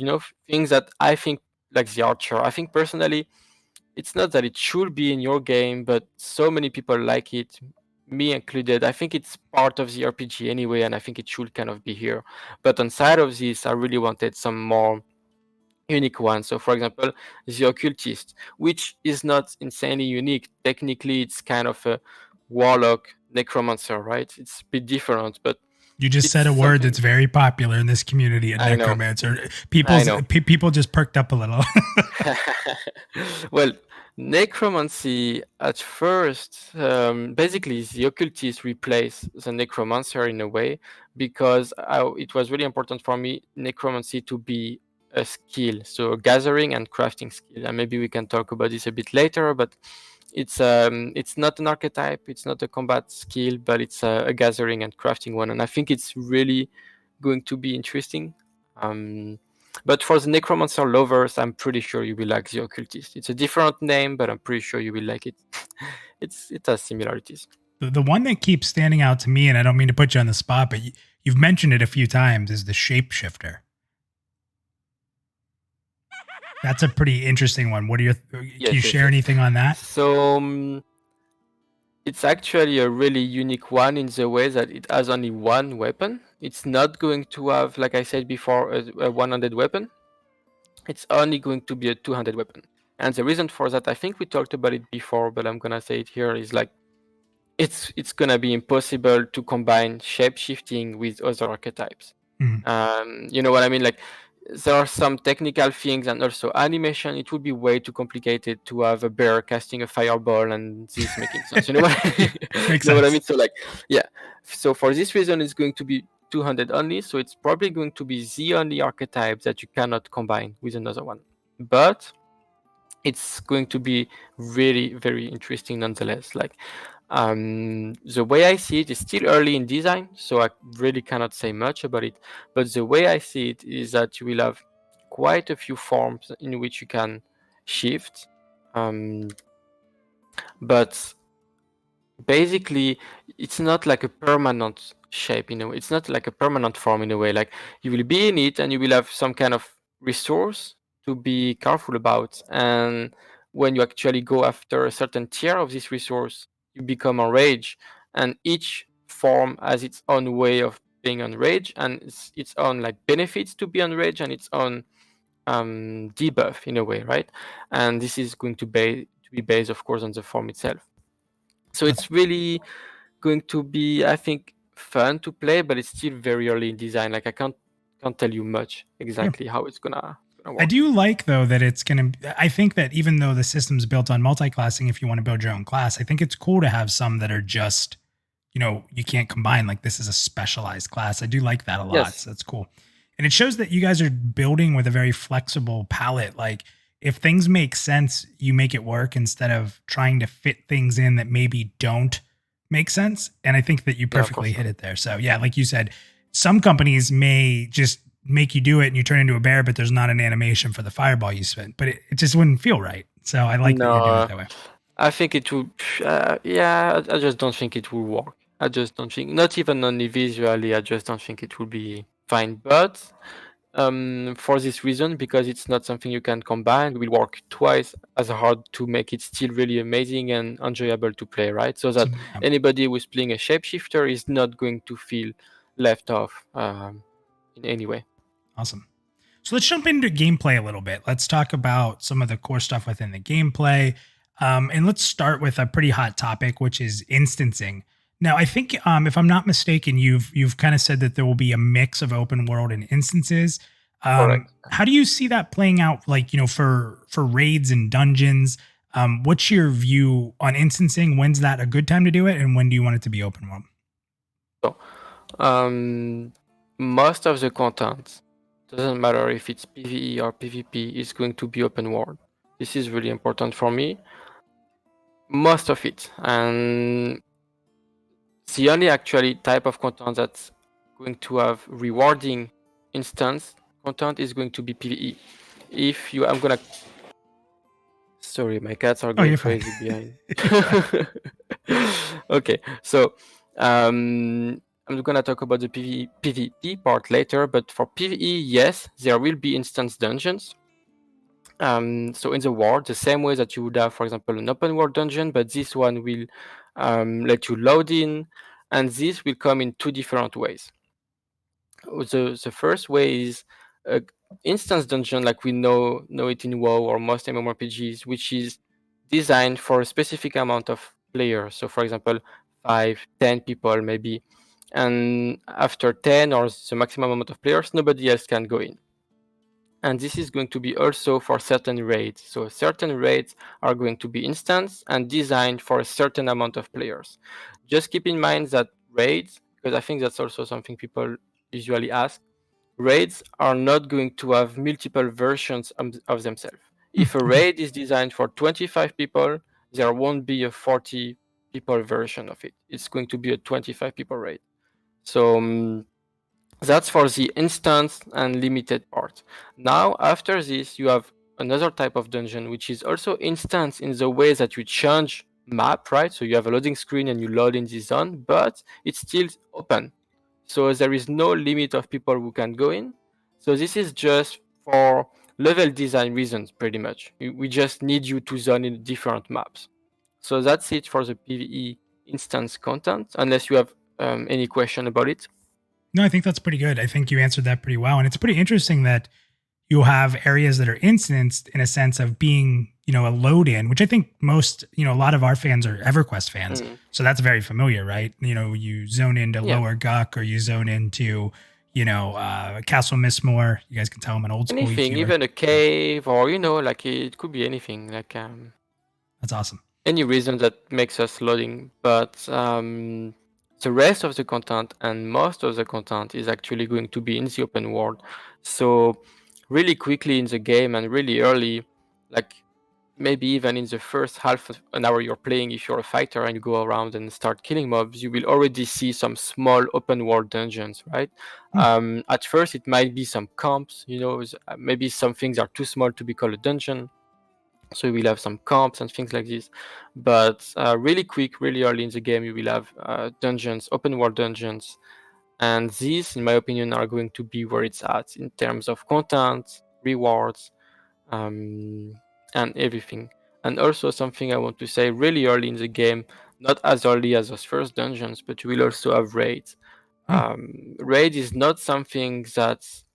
Things that I think, like the archer. I think personally, it's not that it should be in your game, but so many people like it, me included. I think it's part of the RPG anyway, and I think it should kind of be here. But on side of this, I really wanted some more unique ones. So, for example, the occultist, which is not insanely unique. Technically, it's kind of a warlock necromancer, right? It's a bit different, but You just it's said a word something. that's very popular in this community, a I know. necromancer. I know. People just perked up a little. Well, necromancy at first, basically the occultist replaced the necromancer in a way, because it was really important for me necromancy to be a skill, so a gathering and crafting skill. And maybe we can talk about this a bit later, but it's not an archetype, it's not a combat skill, but it's a gathering and crafting one, and I think it's really going to be interesting. But for the necromancer lovers, I'm pretty sure you will like the occultist. It's a different name, but I'm pretty sure you will like it. It has similarities. The one that keeps standing out to me, and I don't mean to put you on the spot, but you've mentioned it a few times, is the shapeshifter. That's a pretty interesting one. What are your? Can you share anything on that? So it's actually a really unique one in the way that it has only one weapon. It's not going to have, like I said before, a 100 weapon. It's only going to be a 200 weapon. And the reason for that, I think we talked about it before, but I'm gonna say it here, is like it's gonna be impossible to combine shape shifting with other archetypes. You know what I mean? Like, there are some technical things and also animation. It would be way too complicated to have a bear casting a fireball and this making sense. You know what? Makes know what I sense. mean? So like, yeah. So for this reason, it's going to be 200 only. So it's probably going to be the only archetype that you cannot combine with another one. But it's going to be really very interesting nonetheless. Like, the way I see it is still early in design, so I really cannot say much about it. But the way I see it is that you will have quite a few forms in which you can shift. But basically, it's not like a permanent shape in a way. It's not like a permanent form in a way. Like, you will be in it and you will have some kind of resource to be careful about. And when you actually go after a certain tier of this resource, you become enraged. And each form has its own way of being enraged and its own like benefits to be enraged and its own debuff in a way, right? And this is going to be based, of course, on the form itself. So it's really going to be, I think, fun to play, but it's still very early in design. Like I can't tell you much exactly how it's gonna work. I do like though that it's gonna. I think that even though the system's built on multi-classing, if you want to build your own class, I think it's cool to have some that are just, you can't combine. Like this is a specialized class. I do like that a lot. Yes. So that's cool, and it shows that you guys are building with a very flexible palette. Like if things make sense, you make it work instead of trying to fit things in that maybe don't make sense. And I think that you Yeah, of perfectly course. hit it there. So yeah, like you said, some companies may just make you do it and you turn into a bear, but there's not an animation for the fireball you spent, but it just wouldn't feel right. So I like that you're doing it that way. I think it will. I just don't think it will work. I just don't think, not even only visually. I just don't think it will be fine. But for this reason, because it's not something you can combine, we will work twice as hard to make it still really amazing and enjoyable to play, right? So that Yeah. anybody who's playing a shapeshifter is not going to feel left off in any way. Awesome. So let's jump into gameplay a little bit. Let's talk about some of the core stuff within the gameplay. And let's start with a pretty hot topic, which is instancing. Now, I think if I'm not mistaken, you've kind of said that there will be a mix of open world and instances. Correct. How do you see that playing out? Like, for raids and dungeons, what's your view on instancing? When's that a good time to do it, and when do you want it to be open world? So, most of the content, doesn't matter if it's PvE or PvP, is going to be open world. This is really important for me. Most of it, and the only actually type of content that's going to have rewarding instance content is going to be PvE. I'm gonna. Sorry, my cats are going you're fine. crazy behind. Okay, so I'm gonna talk about the PvP part later, but for PvE, yes, there will be instance dungeons. So in the world, the same way that you would have, for example, an open world dungeon, but this one will let you load in, and this will come in two different ways. The first way is instance dungeon, like we know it in WoW or most MMORPGs, which is designed for a specific amount of players. So, for example, 5, 10 people maybe, and after 10 or the maximum amount of players, nobody else can go in. And this is going to be also for certain raids. So certain raids are going to be instance and designed for a certain amount of players. Just keep in mind that raids, because I think that's also something people usually ask, raids are not going to have multiple versions of themselves. If a raid is designed for 25 people, there won't be a 40 people version of it. It's going to be a 25 people raid. So that's for the instance and limited part. Now, after this, you have another type of dungeon, which is also instance in the way that you change map, right? So you have a loading screen and you load in the zone, but it's still open. So there is no limit of people who can go in. So this is just for level design reasons, pretty much. We just need you to zone in different maps. So that's it for the PvE instance content, unless you have any question about it. No, I think that's pretty good. I think you answered that pretty well. And it's pretty interesting that you'll have areas that are instanced in a sense of being, a load in, which I think most, a lot of our fans are EverQuest fans. So that's very familiar, right? You zone into Lower Guck or you zone into, Castle Mistmore. You guys can tell I'm an old school Anything, YouTuber. even a cave, or like it could be anything. Like That's awesome. any reason that makes us loading, but the rest of the content and most of the content is actually going to be in the open world. So really quickly in the game and really early, like maybe even in the first half of an hour you're playing, if you're a fighter and you go around and start killing mobs, you will already see some small open world dungeons, right? At first it might be some camps, maybe some things are too small to be called a dungeon. So you will have some camps and things like this. But really quick, really early in the game, you will have dungeons, open world dungeons. And these, in my opinion, are going to be where it's at in terms of content, rewards, and everything. And also something I want to say really early in the game, not as early as those first dungeons, but you will also have raids. Raid is not something that's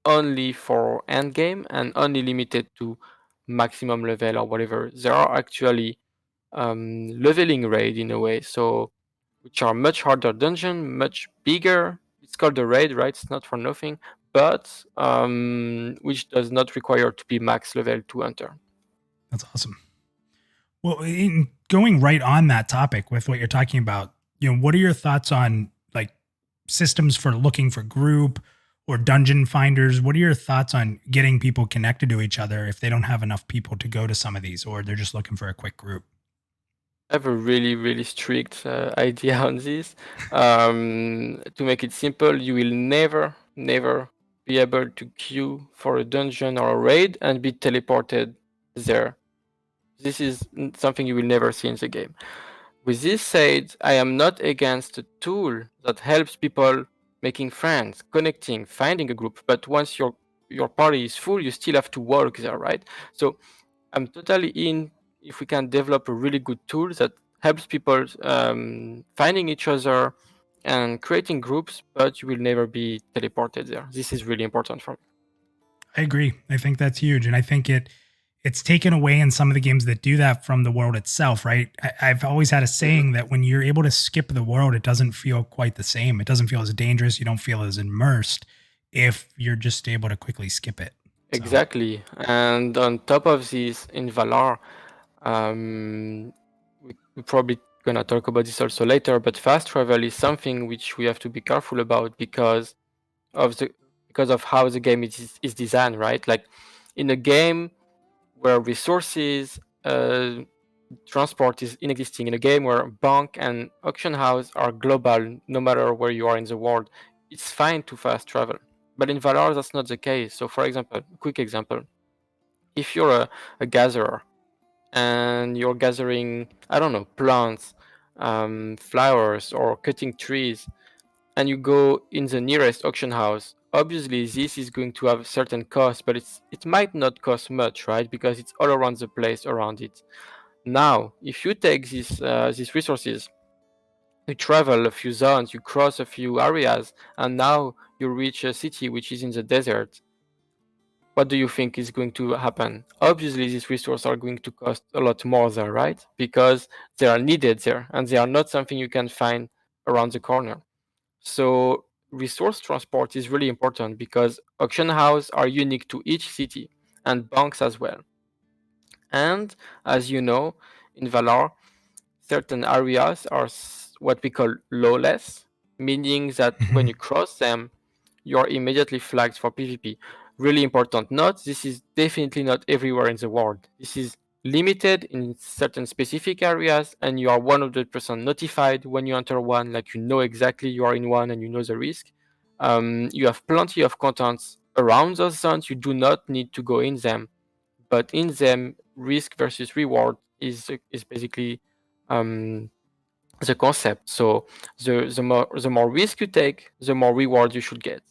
only for endgame and only limited to maximum level or whatever. There are actually leveling raid in a way. So which are much harder dungeon, much bigger. It's called a raid, right? It's not for nothing, but which does not require to be max level to enter. That's awesome. Well, in going right on that topic with what you're talking about, what are your thoughts on like systems for looking for group or dungeon finders? What are your thoughts on getting people connected to each other if they don't have enough people to go to some of these, or they're just looking for a quick group? I have a really, really strict idea on this. To make it simple, you will never be able to queue for a dungeon or a raid and be teleported there. This is something you will never see in the game. With this said, I am not against a tool that helps people making friends, connecting, finding a group. But once your party is full, you still have to work there, right? So I'm totally in if we can develop a really good tool that helps people finding each other and creating groups, but you will never be teleported there. This is really important for me. I agree. I think that's huge. And I think it's taken away in some of the games that do that from the world itself, right? I've always had a saying that when you're able to skip the world, it doesn't feel quite the same. It doesn't feel as dangerous. You don't feel as immersed if you're just able to quickly skip it. So. Exactly. And on top of this, in Valar, we're probably gonna talk about this also later, but fast travel is something which we have to be careful about because of how the game is designed, right? Like in a game where resources transport is inexisting, in a game where bank and auction house are global, no matter where you are in the world, it's fine to fast travel. But in Valar, that's not the case. So for example, quick example, if you're a gatherer and you're gathering, I don't know, plants, flowers, or cutting trees, and you go in the nearest auction house, obviously this is going to have a certain cost, but it might not cost much, right? Because it's all around the place around it. Now, if you take these resources, you travel a few zones, you cross a few areas, and now you reach a city which is in the desert, what do you think is going to happen? Obviously, these resources are going to cost a lot more there, right? Because they are needed there, and they are not something you can find around the corner. So resource transport is really important because auction houses are unique to each city and banks as well. And as you know, in Valar, certain areas are what we call lawless, meaning that when you cross them, you're immediately flagged for PvP. Really important note, this is definitely not everywhere in the world. This is limited in certain specific areas, and you are 100% notified when you enter one, like you know exactly you are in one and you know the risk. You have plenty of contents around those zones, you do not need to go in them, but in them, risk versus reward is basically the concept. So the more risk you take, the more reward you should get.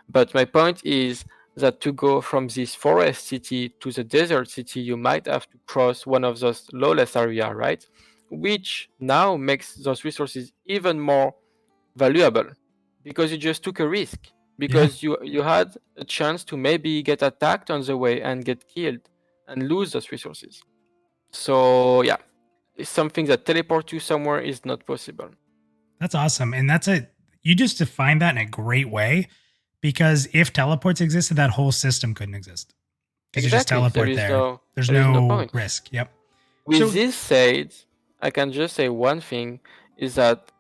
But my point is that to go from this forest city to the desert city, you might have to cross one of those lawless area, right? Which now makes those resources even more valuable because you just took a risk. Because you had a chance to maybe get attacked on the way and get killed and lose those resources. So yeah, it's something that teleport you somewhere is not possible. That's awesome. And you just defined that in a great way, because if teleports existed, that whole system couldn't exist. Because you just teleport there. There's no risk. Yep. With this said, I can just say one thing is that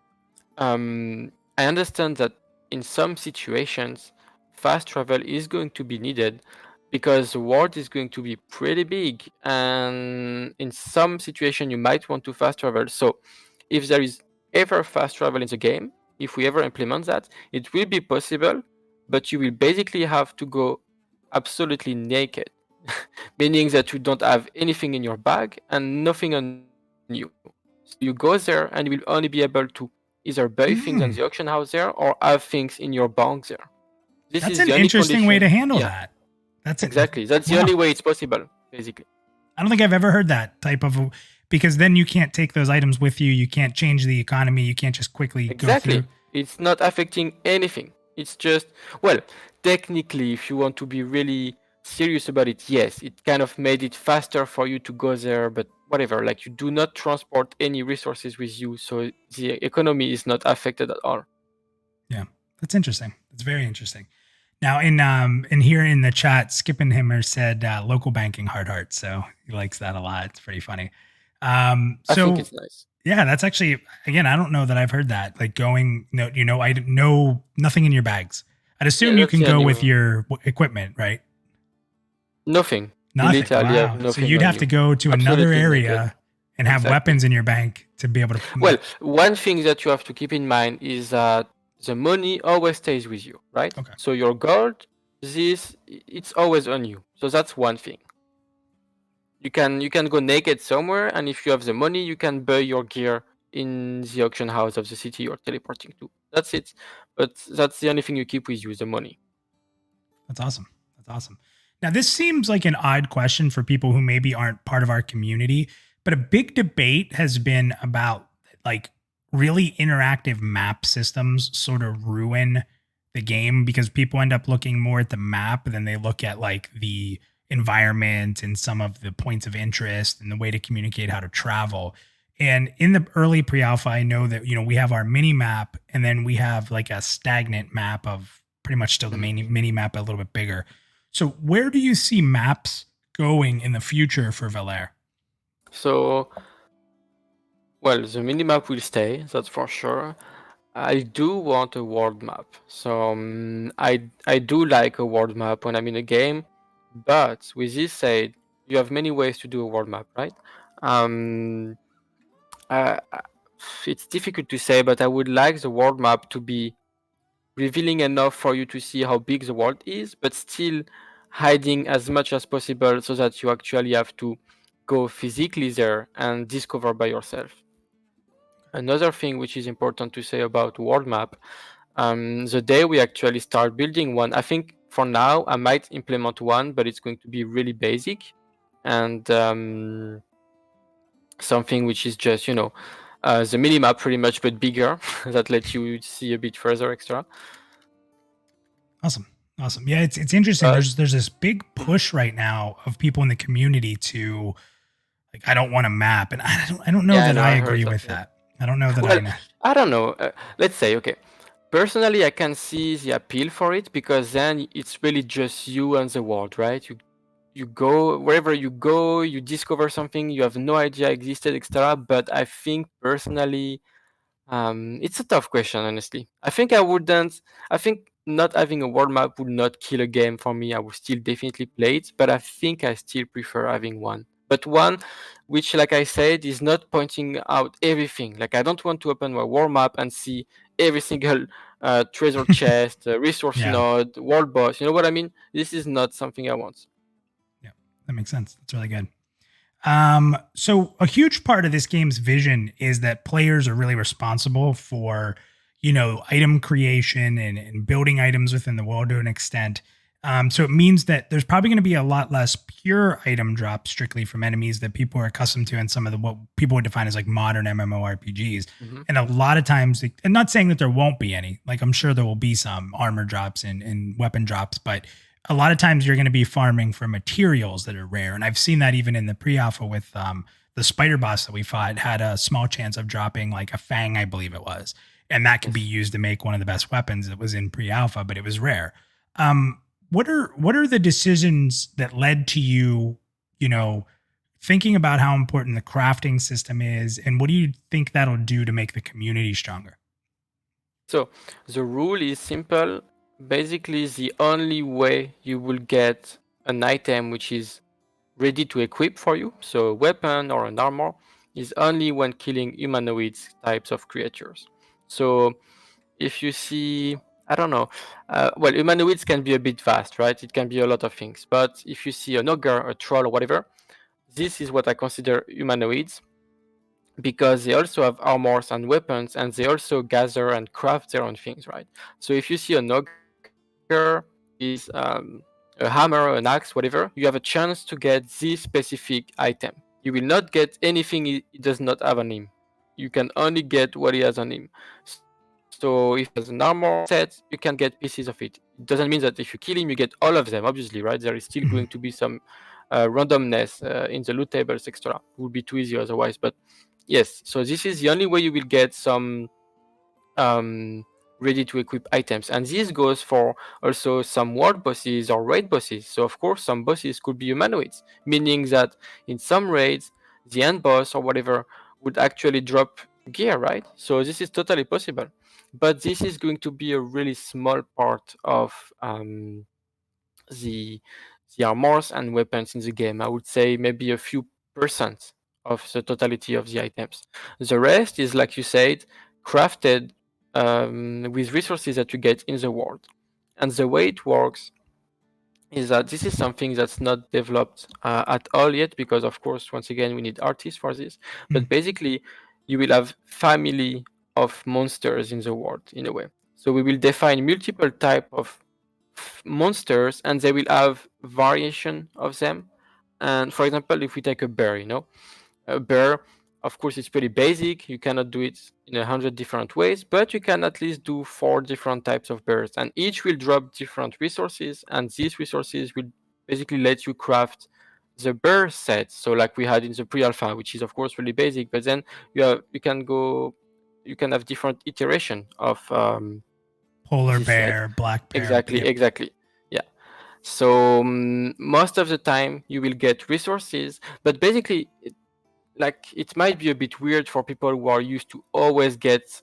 I understand that in some situations, fast travel is going to be needed because the world is going to be pretty big, and in some situation you might want to fast travel. So if there is ever fast travel in the game, if we ever implement that, it will be possible, but you will basically have to go absolutely naked, meaning that you don't have anything in your bag and nothing on you. So you go there and you will only be able to either buy things on the auction house there or have things in your bank there. That's an interesting way to handle that. That's the only way it's possible, basically. I don't think I've ever heard that type of, because then you can't take those items with you. You can't change the economy. You can't just quickly go through. It's not affecting anything. It's just, well, technically, if you want to be really serious about it, yes, it kind of made it faster for you to go there, but whatever. Like you do not transport any resources with you, so the economy is not affected at all. Yeah, that's interesting. That's very interesting. Now, in here in the chat, Skippenhimmer said local banking hard heart, so he likes that a lot. It's pretty funny. I think it's nice. Yeah, that's actually, again, I don't know that I've heard that. Like going, no, I know nothing in your bags. I'd assume you that's can the go only with way. your equipment, right? Nothing. You Nothing. literally have Wow. nothing So you'd on have you. to go to another Absolutely area naked. and have Exactly. weapons in your bank to be able to. Well, one thing that you have to keep in mind is that the money always stays with you, right? Okay. So your gold, it's always on you. So that's one thing. You can go naked somewhere, and if you have the money, you can buy your gear in the auction house of the city you're teleporting to. That's it. But that's the only thing you keep with you, the money. That's awesome. That's awesome. Now, this seems like an odd question for people who maybe aren't part of our community, but a big debate has been about like really interactive map systems sort of ruin the game because people end up looking more at the map than they look at like the environment and some of the points of interest and the way to communicate how to travel. And in the early pre-alpha, I know that we have our mini map and then we have like a stagnant map of pretty much still the main mini map a little bit bigger. So where do you see maps going in the future for Valar? So, well, the minimap will stay, that's for sure. I do want a world map. So I do like a world map when I'm in a game, but with this said, you have many ways to do a world map, right? Um, uh, it's difficult to say, but I would like the world map to be revealing enough for you to see how big the world is, but still hiding as much as possible so that you actually have to go physically there and discover by yourself. Another thing which is important to say about world map, the day we actually start building one, I think for now I might implement one, but it's going to be really basic and something which is just the minimap pretty much, but bigger that lets you see a bit further extra. Awesome. Yeah, it's interesting. There's this big push right now of people in the community to like, I don't want a map, and I don't know that I agree with that. I don't know that I don't know. Let's say, okay. Personally, I can see the appeal for it because then it's really just you and the world, right? You go wherever you go, you discover something you have no idea existed, etc. But I think personally, it's a tough question, honestly. I think not having a world map would not kill a game for me. I would still definitely play it, but I think I still prefer having one. But one which, like I said, is not pointing out everything. Like I don't want to open my world map and see every single treasure chest, resource node, world boss. You know what I mean? This is not something I want. Yeah, that makes sense. That's really good. So a huge part of this game's vision is that players are really responsible for, item creation and building items within the world to an extent. So it means that there's probably going to be a lot less pure item drops strictly from enemies that people are accustomed to in some of what people would define as like modern MMORPGs. Mm-hmm. And a lot of times, and not saying that there won't be any, like I'm sure there will be some armor drops and weapon drops, but a lot of times you're going to be farming for materials that are rare. And I've seen that even in the pre-alpha with the spider boss that we fought had a small chance of dropping like a fang, I believe it was. And that could be used to make one of the best weapons that was in pre-alpha, but it was rare. What are the decisions that led to you, thinking about how important the crafting system is, and what do you think that'll do to make the community stronger? So the rule is simple. Basically, the only way you will get an item which is ready to equip for you, so a weapon or an armor, is only when killing humanoids types of creatures. So if you see, I don't know, well, humanoids can be a bit vast, right? It can be a lot of things. But if you see an ogre, a troll, or whatever, this is what I consider humanoids, because they also have armors and weapons, and they also gather and craft their own things, right? So if you see an ogre is a hammer, an axe, whatever, you have a chance to get this specific item. You will not get anything he does not have on him. You can only get what he has on him. So if there's an armor set, you can get pieces of it. It doesn't mean that if you kill him, you get all of them, obviously, right? There is still going to be some randomness in the loot tables, etc. It would be too easy otherwise. But yes, so this is the only way you will get some ready to equip items, and this goes for also some world bosses or raid bosses. So of course some bosses could be humanoids, meaning that in some raids the end boss or whatever would actually drop gear, right? So this is totally possible, but this is going to be a really small part of the armors and weapons in the game. I would say maybe a few percent of the totality of the items. The rest is, like you said, crafted with resources that you get in the world. And the way it works is that this is something that's not developed at all yet, because of course, once again, we need artists for this. But basically, you will have family of monsters in the world in a way. So we will define multiple type of monsters, and they will have variation of them. And for example, if we take a bear, a bear, of course, it's pretty basic. You cannot do it in 100 different ways, but you can at least do 4 different types of bears, and each will drop different resources, and these resources will basically let you craft the bear set. So like we had in the pre-alpha, which is of course really basic, but then you can have different iteration of Polar this bear, set. black bear. Exactly. Yeah. So most of the time you will get resources, but basically it might be a bit weird for people who are used to always get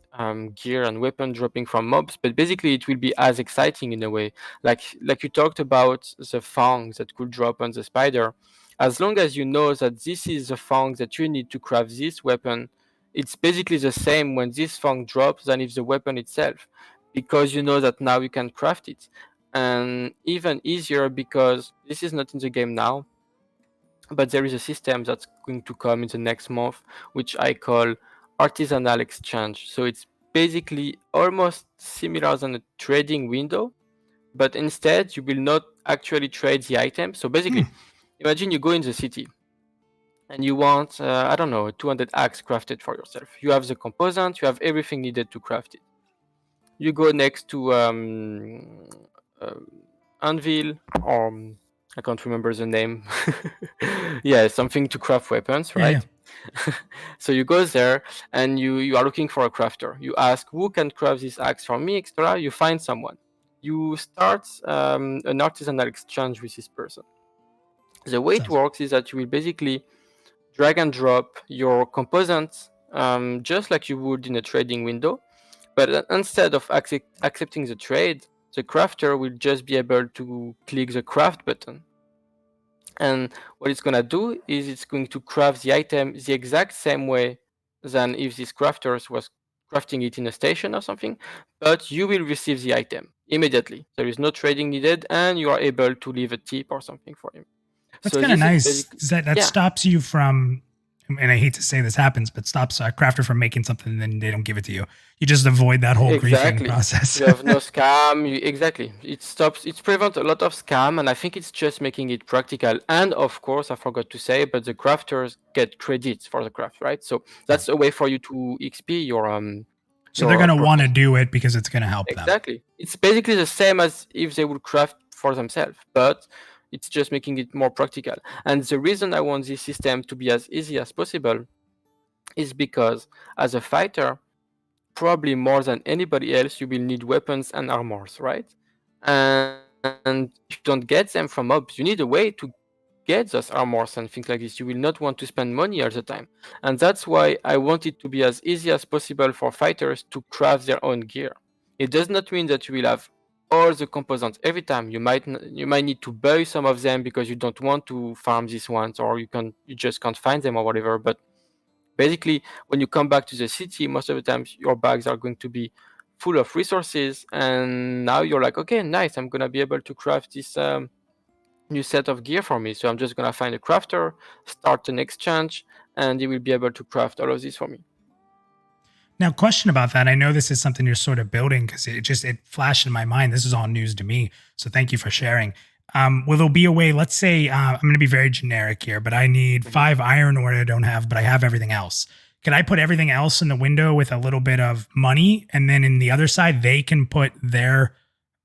gear and weapon dropping from mobs, but basically it will be as exciting in a way. Like you talked about the fangs that could drop on the spider. As long as you know that this is the fang that you need to craft this weapon, it's basically the same when this fang drops than if the weapon itself, because you know that now you can craft it. And even easier because this is not in the game now, but there is a system that's going to come in the next month, which I call artisanal exchange. So it's basically almost similar than a trading window, but instead you will not actually trade the item. So basically, imagine you go in the city and you want, I don't know, a 200 axe crafted for yourself. You have the composant, you have everything needed to craft it. You go next to Anvil, or I can't remember the name. Yeah, something to craft weapons, right? Yeah. So you go there and you are looking for a crafter. You ask who can craft this axe for me, etc. You find someone. You start an artisanal exchange with this person. The way it works is that you will basically drag and drop your components just like you would in a trading window. But instead of accepting the trade, the crafter will just be able to click the craft button. And what it's going to do is it's going to craft the item the exact same way than if this crafter was crafting it in a station or something, but you will receive the item immediately. There is no trading needed, and you are able to leave a tip or something for him. That's kind of nice. That stops you from, and I hate to say this happens, but stops a crafter from making something and then they don't give it to you. You just avoid that whole griefing process. You have no scam. Exactly. It prevents a lot of scam, and I think it's just making it practical. And of course, I forgot to say, but the crafters get credits for the craft, right? So that's a way for you to XP your So they're going to want to do it because it's going to help them. Exactly. It's basically the same as if they would craft for themselves, but it's just making it more practical. And the reason I want this system to be as easy as possible is because as a fighter, probably more than anybody else, you will need weapons and armors, right? And if you don't get them from mobs, you need a way to get those armors and things like this. You will not want to spend money all the time. And that's why I want it to be as easy as possible for fighters to craft their own gear. It does not mean that you will have all the components every time. You might need to buy some of them because you don't want to farm these ones, or you just can't find them or whatever. But basically, when you come back to the city, most of the times your bags are going to be full of resources, and now you're like, okay, nice, I'm gonna be able to craft this new set of gear for me. So I'm just gonna find a crafter, start an exchange, and he will be able to craft all of this for me. Now, question about that. I know this is something you're sort of building because it flashed in my mind. This is all news to me. So thank you for sharing. Will there be a way, let's say, I'm going to be very generic here, but I need 5 iron ore I don't have, but I have everything else. Can I put everything else in the window with a little bit of money? And then in the other side, they can put their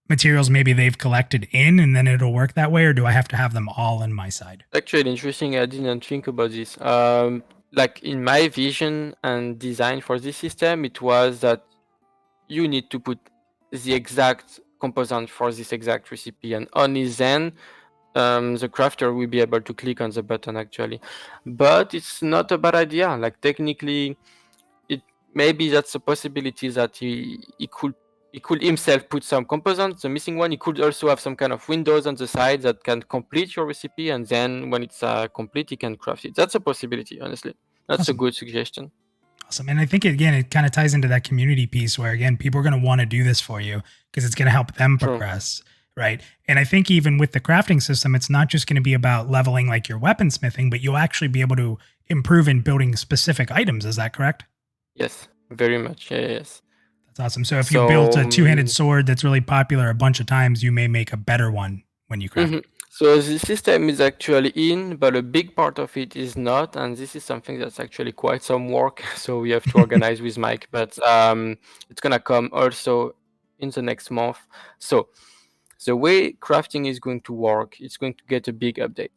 materials maybe they've collected in, and then it'll work that way, or do I have to have them all in my side? Actually, interesting. I didn't think about this. Like in my vision and design for this system, it was that you need to put the exact component for this exact recipe, and only then the crafter will be able to click on the button actually. But it's not a bad idea. Like technically, it maybe that's a possibility that he could himself put some components, the missing one. He could also have some kind of windows on the side that can complete your recipe, and then when it's complete, he can craft it. That's a possibility, honestly. That's Awesome. a good suggestion. Awesome. And I think, again, it kind of ties into that community piece where, again, people are going to want to do this for you because it's going to help them True. progress. Right. And I think even with the crafting system, it's not just going to be about leveling like your weaponsmithing, but you'll actually be able to improve in building specific items. Is that correct? Yes, very much. Yes. That's awesome. So if you built a two-handed sword that's really popular a bunch of times, you may make a better one when you craft it. So the system is actually in, but a big part of it is not, and this is something that's actually quite some work. So we have to organize with Mike, but it's gonna come also in the next month. So the way crafting is going to work, it's going to get a big update.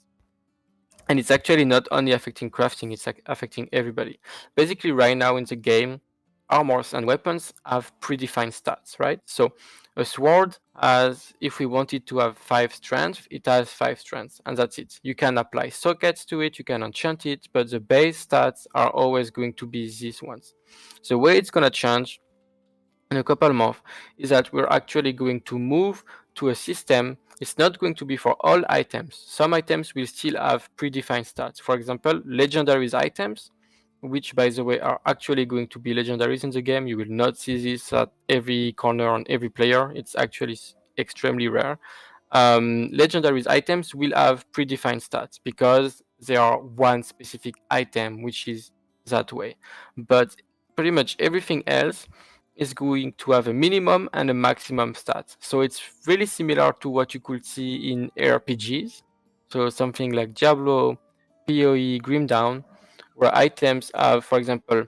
And it's actually not only affecting crafting, it's like affecting everybody. Basically, right now in the game, armors and weapons have predefined stats, right? So a sword has, if we wanted to have 5 strength, it has 5 strengths, and that's it. You can apply sockets to it, you can enchant it, but the base stats are always going to be these ones. The way it's going to change in a couple months is that we're actually going to move to a system. It's not going to be for all items. Some items will still have predefined stats. For example, legendaries items, which by the way are actually going to be legendaries in the game. You will not see this at every corner on every player. It's actually extremely rare. Legendaries items will have predefined stats because they are one specific item, which is that way. But pretty much everything else is going to have a minimum and a maximum stat. So it's really similar to what you could see in RPGs. So something like Diablo, PoE, Grim Dawn, where items have, for example,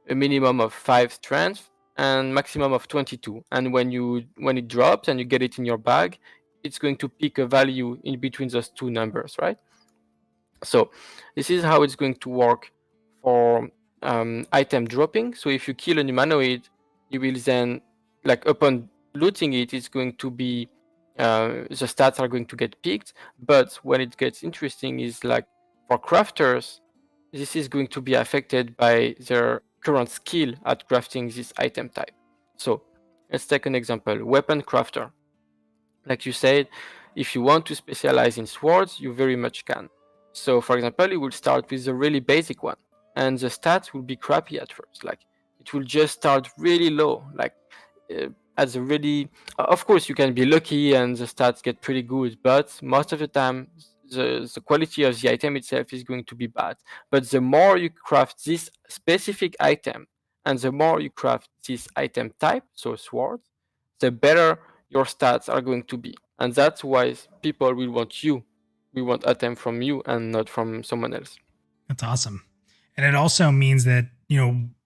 a minimum of 5 strength and maximum of 22. And when it drops and you get it in your bag, it's going to pick a value in between those two numbers, right? So this is how it's going to work for item dropping. So if you kill an humanoid, you will then, like upon looting it, it's going to be, the stats are going to get picked. But when it gets interesting is like for crafters, this is going to be affected by their current skill at crafting this item type. So let's take an example, weapon crafter. Like you said, if you want to specialize in swords, you very much can. So for example, you will start with a really basic one, and the stats will be crappy at first. Like it will just start really low, like as a really, of course you can be lucky and the stats get pretty good, but most of the time the quality of the item itself is going to be bad. But the more you craft this specific item and the more you craft this item type, so swords, the better your stats are going to be. And that's why people will want you. We want item from you and not from someone else. That's awesome. And it also means that,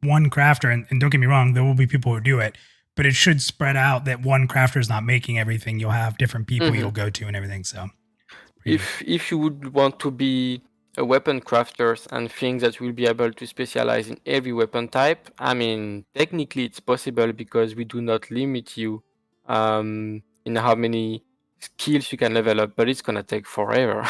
one crafter, and don't get me wrong, there will be people who do it, but it should spread out that one crafter is not making everything. You'll have different people you'll go to and everything. So if you would want to be a weapon crafter and think that we'll be able to specialize in every weapon type, I mean, technically it's possible because we do not limit you in how many skills you can level up, but it's gonna take forever.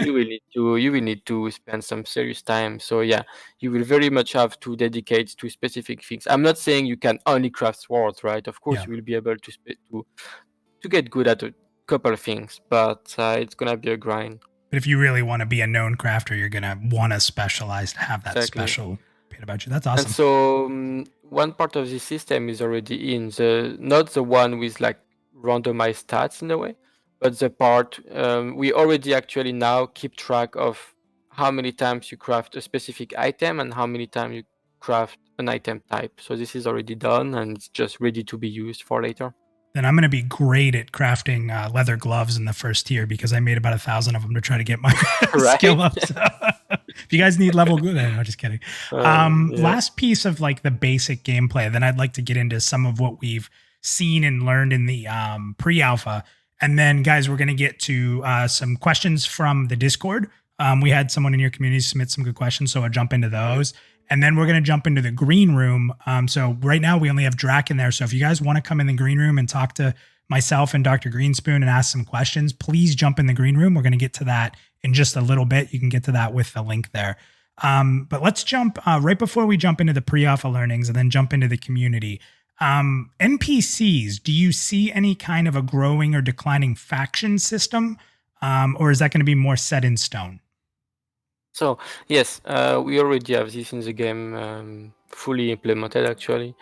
you will need to spend some serious time. So yeah, you will very much have to dedicate to specific things. I'm not saying you can only craft swords, right? Of course, you will be able to get good at a couple of things, but it's gonna be a grind. But if you really want to be a known crafter, you're gonna want to specialize to have that special bit about you. That's awesome. And so one part of the system is already in, not the one with like randomized stats in a way, but the part we already actually now keep track of how many times you craft a specific item and how many times you craft an item type. So this is already done and it's just ready to be used for later. Then I'm going to be great at crafting leather gloves in the first tier because I made about 1,000 of them to try to get my skill up. So, if you guys need level good, no, just kidding. Last piece of like the basic gameplay, then I'd like to get into some of what we've seen and learned in the pre-alpha. And then, guys, we're going to get to some questions from the Discord. We had someone in your community submit some good questions, so I'll jump into those. And then we're going to jump into the green room. So right now we only have Drac in there. So if you guys want to come in the green room and talk to myself and Dr. Greenspoon and ask some questions, please jump in the green room. We're going to get to that in just a little bit. You can get to that with the link there. But let's jump right before we jump into the pre-alpha learnings and then jump into the community. NPCs, do you see any kind of a growing or declining faction system? Or is that going to be more set in stone? So yes, we already have this in the game, fully implemented actually.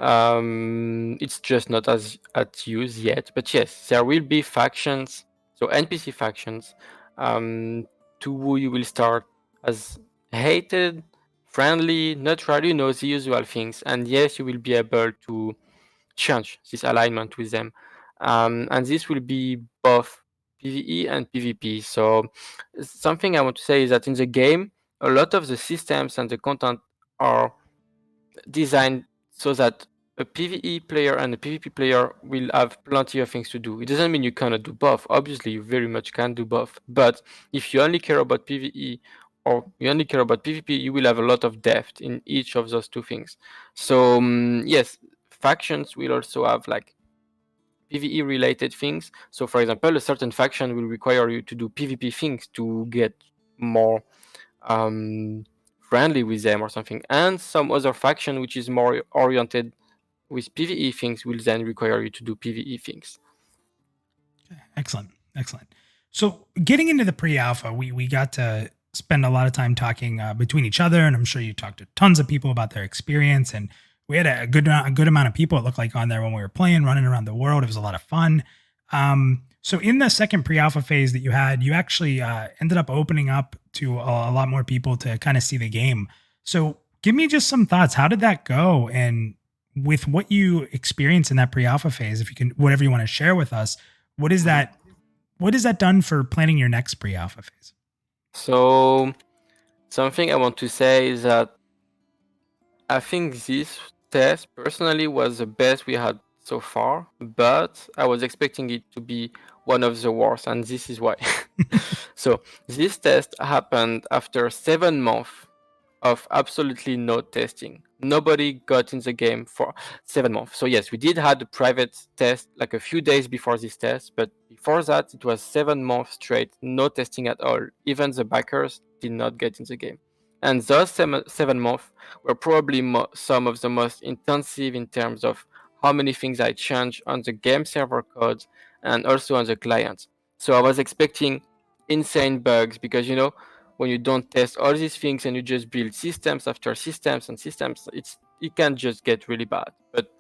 It's just not as at use yet, but yes, there will be factions, so NPC factions, to who you will start as hated, friendly, neutral, the usual things. And yes, you will be able to change this alignment with them. And this will be both PvE and PvP. So something I want to say is that in the game, a lot of the systems and the content are designed so that a PvE player and a PvP player will have plenty of things to do. It doesn't mean you cannot do both. Obviously, you very much can do both. But if you only care about PvE or you only care about PvP, you will have a lot of depth in each of those two things. So yes, factions will also have like PvE related things. So for example, a certain faction will require you to do PvP things to get more friendly with them or something. And some other faction which is more oriented with PvE things will then require you to do PvE things. Okay, excellent. So getting into the pre-alpha, we got to spend a lot of time talking between each other, and I'm sure you talked to tons of people about their experience, and we had a good amount of people, it looked like, on there when we were playing, running around the world. It was a lot of fun. So in the second pre-alpha phase that you had, you actually ended up opening up to a lot more people to kind of see the game. So give me just some thoughts. How did that go? And with what you experienced in that pre-alpha phase, if you can, whatever you want to share with us, what is that done for planning your next pre-alpha phase? So something I want to say is that I think this test personally was the best we had so far, but I was expecting it to be one of the worst, and this is why. So this test happened after 7 months of absolutely no testing. Nobody got in the game for 7 months. So yes, we did had a private test like a few days before this test, but before that it was 7 months straight, no testing at all. Even the backers did not get in the game. And those 7 months were probably some of the most intensive in terms of how many things I changed on the game server code and also on the client. So I was expecting insane bugs because when you don't test all these things and you just build systems after systems and systems, it can just get really bad. But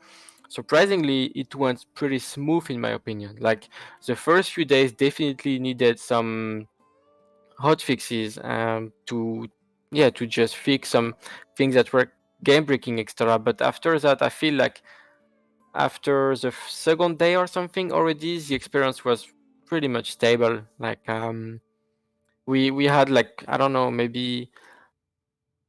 surprisingly, it went pretty smooth in my opinion. Like the first few days definitely needed some hot fixes to just fix some things that were game breaking etc. But after that, I feel like after the second day or something already, the experience was pretty much stable. Like we had like, I don't know, maybe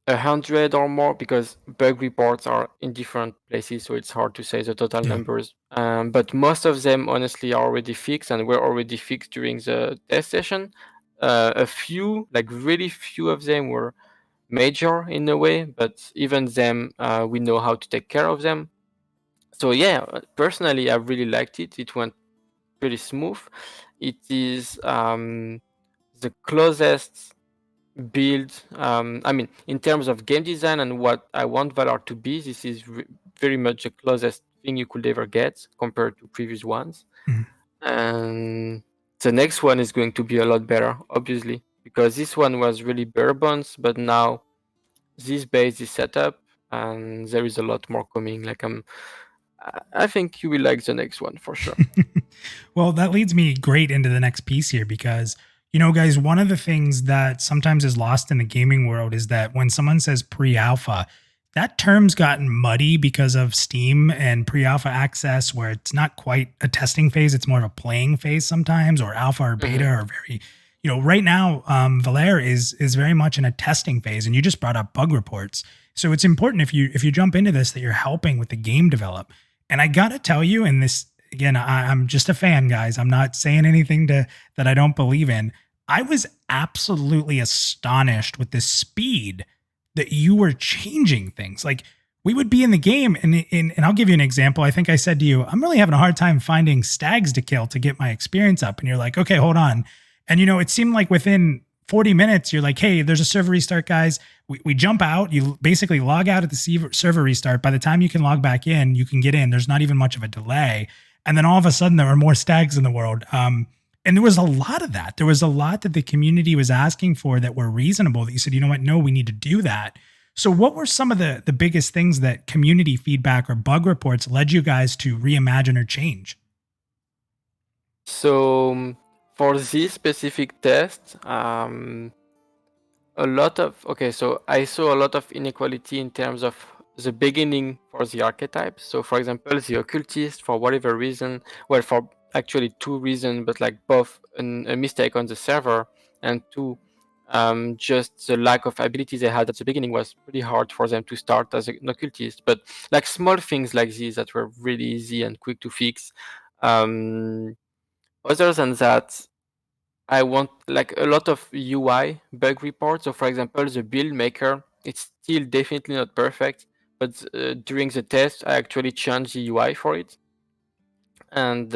100 or more, because bug reports are in different places, so it's hard to say the total numbers. But most of them honestly are already fixed and were already fixed during the test session. A few, like really few of them were major in a way, but even them, we know how to take care of them. So yeah, personally, I really liked it. It went pretty smooth. It is the closest build. I mean, in terms of game design and what I want Valar to be, this is very much the closest thing you could ever get compared to previous ones. And the next one is going to be a lot better, obviously, because this one was really bare bones, but now this base is set up and there is a lot more coming. Like I think you will like the next one for sure. Well, that leads me great into the next piece here because, guys, one of the things that sometimes is lost in the gaming world is that when someone says pre-alpha, that term's gotten muddy because of Steam and pre-alpha access, where it's not quite a testing phase. It's more of a playing phase sometimes, or alpha or beta, or very, right now, Valar is very much in a testing phase, and you just brought up bug reports. So it's important if you jump into this that you're helping with the game develop. And I gotta tell you, and this again, I'm just a fan, guys. I'm not saying anything that I don't believe in. I was absolutely astonished with the speed that you were changing things. Like we would be in the game, and I'll give you an example. I think I said to you, I'm really having a hard time finding stags to kill to get my experience up. And you're like, okay, hold on. And it seemed like within 40 minutes, you're like, hey, there's a server restart, guys. We jump out. You basically log out at the server restart. By the time you can log back in, you can get in. There's not even much of a delay. And then all of a sudden, there were more stags in the world. And there was a lot of that. There was a lot that the community was asking for that were reasonable, that you said, you know what, no, we need to do that. So what were some of the biggest things that community feedback or bug reports led you guys to reimagine or change? So for this specific test, so I saw a lot of inequality in terms of the beginning for the archetypes. So for example, the occultist, for whatever reason, well, for actually two reasons, but like both a mistake on the server, and two, just the lack of ability they had at the beginning was pretty hard for them to start as an occultist. But like small things like these that were really easy and quick to fix. Other than that, I want like a lot of UI bug reports. So for example, the build maker, it's still definitely not perfect, but during the test, I actually changed the UI for it. And